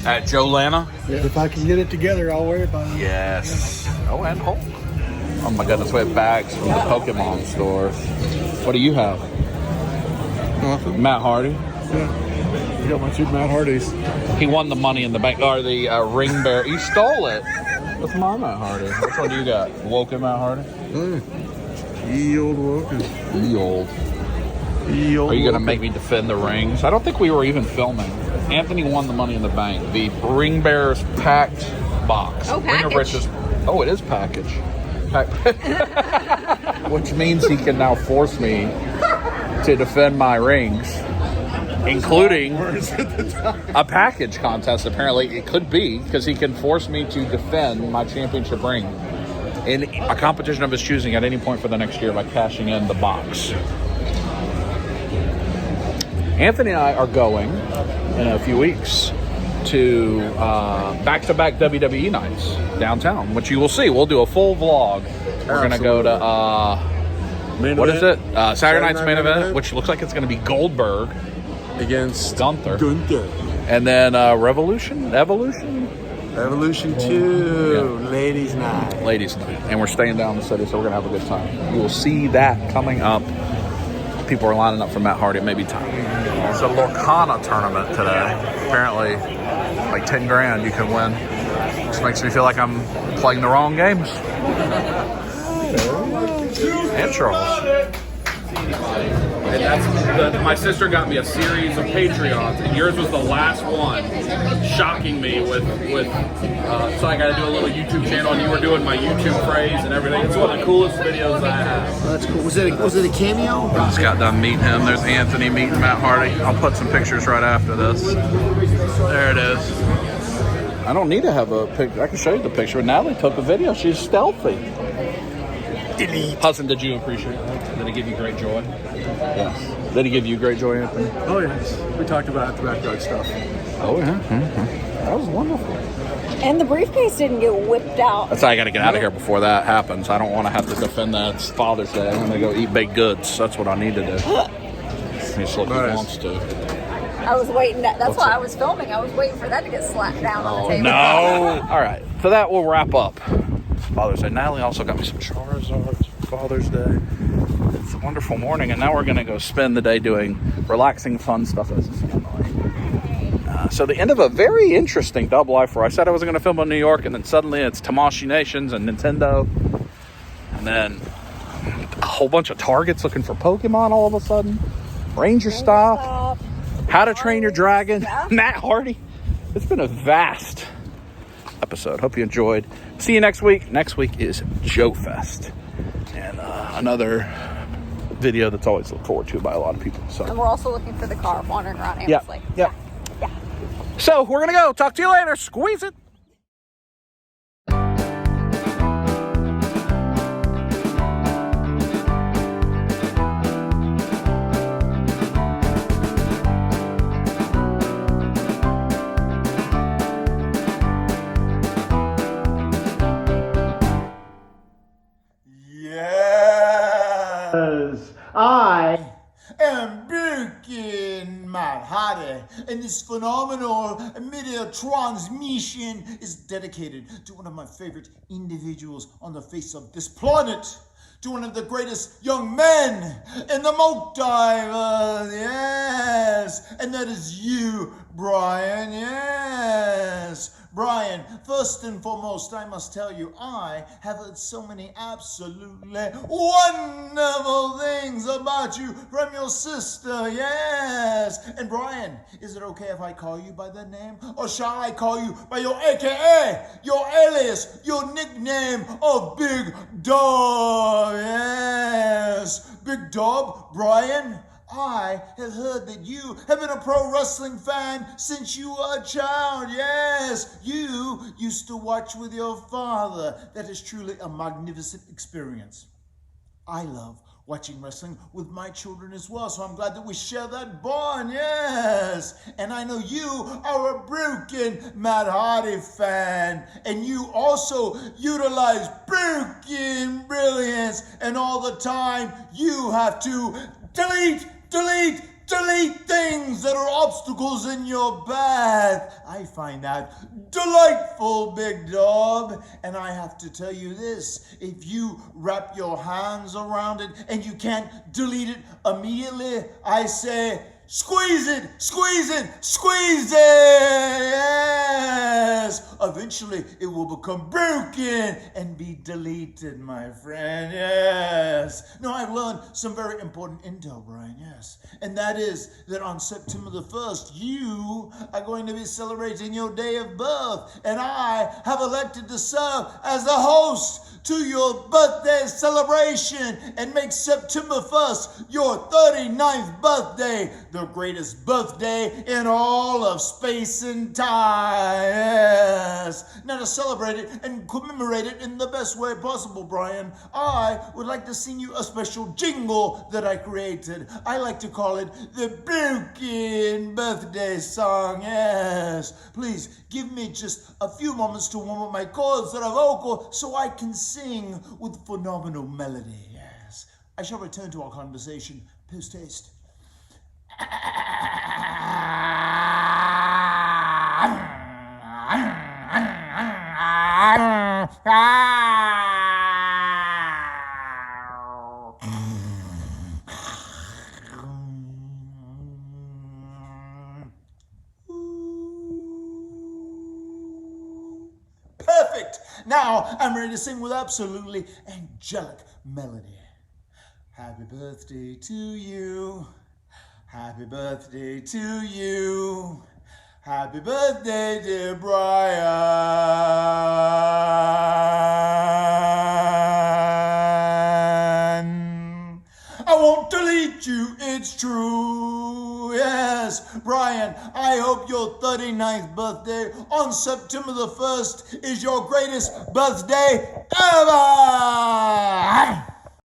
At Joe Lanta? Yeah, if I can get it together, I'll wear it by then. Yes. Oh, and Hulk. Oh my goodness, we have bags from the Pokemon stores. What do you have? Matt Hardy. Yeah. I got my 2 Matt Hardys. He won the Money in the Bank, or the ring bearer. He stole it. What's my Matt Hardy? Which one do you got? Woken Matt Hardy? Ye old Woken. Ye old. Are you going to make me defend the rings? I don't think we were even filming. Anthony won the Money in the Bank. The ring bearers packed box. Oh, Ring of package. Riches. Oh, it is package. Which means he can now force me to defend my rings, including a package contest. Apparently, it could be, because he can force me to defend my championship ring in a competition of his choosing at any point for the next year by cashing in the box. Anthony and I are going in a few weeks to back-to-back WWE nights downtown, which you will see. We'll do a full vlog. We're going to go to, what is it? Saturday night's main event, which looks like it's going to be Goldberg against Gunther. Gunther. And then Evolution 2, ladies' night. Ladies night. And we're staying down in the city, so we're going to have a good time. You will see that coming up. People are lining up for Matt Hardy. It may be time. It's a Lorcana tournament today. Apparently, like 10 grand you can win. Which makes me feel like I'm playing the wrong games. And Charles. And that's my sister got me a series of Patreons, and yours was the last one, shocking me with so I got to do a little YouTube channel, and you were doing my YouTube phrase and everything. It's one of the coolest videos I have. That's cool. Was it a cameo? I just got done meeting him. There's Anthony meeting Matt Hardy. I'll put some pictures right after this. There it is. I don't need to have a picture. I can show you the picture. Natalie took a video. She's stealthy. Delete. Hudson, did you appreciate that? Did it give you great joy? Yes. Did it give you great joy, Anthony? Oh, yes. We talked about the backyard stuff. Oh, yeah. That was wonderful. And the briefcase didn't get whipped out. That's why I got to get out of here before that happens. I don't want to have to defend that. It's Father's Day. I'm going to go eat baked goods. That's what I need to do. He's looking Nice. wants to. I was waiting. That's why I was filming. I was waiting for that to get slapped down on the table. No. All right. For that, we'll wrap up Father's Day. Natalie also got me some Charizards for Father's Day. It's a wonderful morning, and now we're going to go spend the day doing relaxing, fun stuff as a family. So the end of a very interesting double life where I said I wasn't going to film in New York, and then suddenly it's Tamashii Nations and Nintendo, and then a whole bunch of Targets looking for Pokemon all of a sudden. RangerStop. How to Train Your Dragon. Matt Hardy. It's been a vast episode. Hope you enjoyed. See you next week. Next week is Joe Fest. And another video that's always looked forward to by a lot of people. So. And we're also looking for the car wandering around aimlessly. Yeah. So we're going to go. Talk to you later. Squeeze it. Yes, I am Birkin Matt Hardy, and this phenomenal media transmission is dedicated to one of my favorite individuals on the face of this planet, to one of the greatest young men in the multiverse, yes, and that is you, Brian, yes. Brian, first and foremost, I must tell you, I have heard so many absolutely wonderful things about you from your sister, yes. And Brian, is it okay if I call you by that name? Or shall I call you by your AKA, your alias, your nickname of Big Dub, yes. Big Dub, Brian? I have heard that you have been a pro wrestling fan since you were a child. Yes, you used to watch with your father. That is truly a magnificent experience. I love watching wrestling with my children as well, so I'm glad that we share that bond, yes. And I know you are a broken Matt Hardy fan, and you also utilize broken brilliance, and all the time you have to delete things that are obstacles in your path. I find that delightful, Big Dog. And I have to tell you this, if you wrap your hands around it and you can't delete it immediately, I say, squeeze it, squeeze it, squeeze it. Yes. Eventually, it will become broken and be deleted, my friend. Yes. No, I've learned some very important intel, Brian. Yes. And that is that on September the 1st, you are going to be celebrating your day of birth. And I have elected to serve as the host to your birthday celebration and make September 1st your 39th birthday, the greatest birthday in all of space and time. Yes. Now to celebrate it and commemorate it in the best way possible, Brian, I would like to sing you a special jingle that I created. I like to call it the Broken Birthday Song. Yes. Please give me just a few moments to warm up my cords that are vocal so I can sing with phenomenal melody. Yes. I shall return to our conversation post-haste. Perfect. Now I'm ready to sing with absolutely angelic melody. Happy birthday to you. Happy birthday to you. Happy birthday, dear Brian. I won't delete you, it's true. Yes, Brian, I hope your 39th birthday on September the 1st is your greatest birthday ever.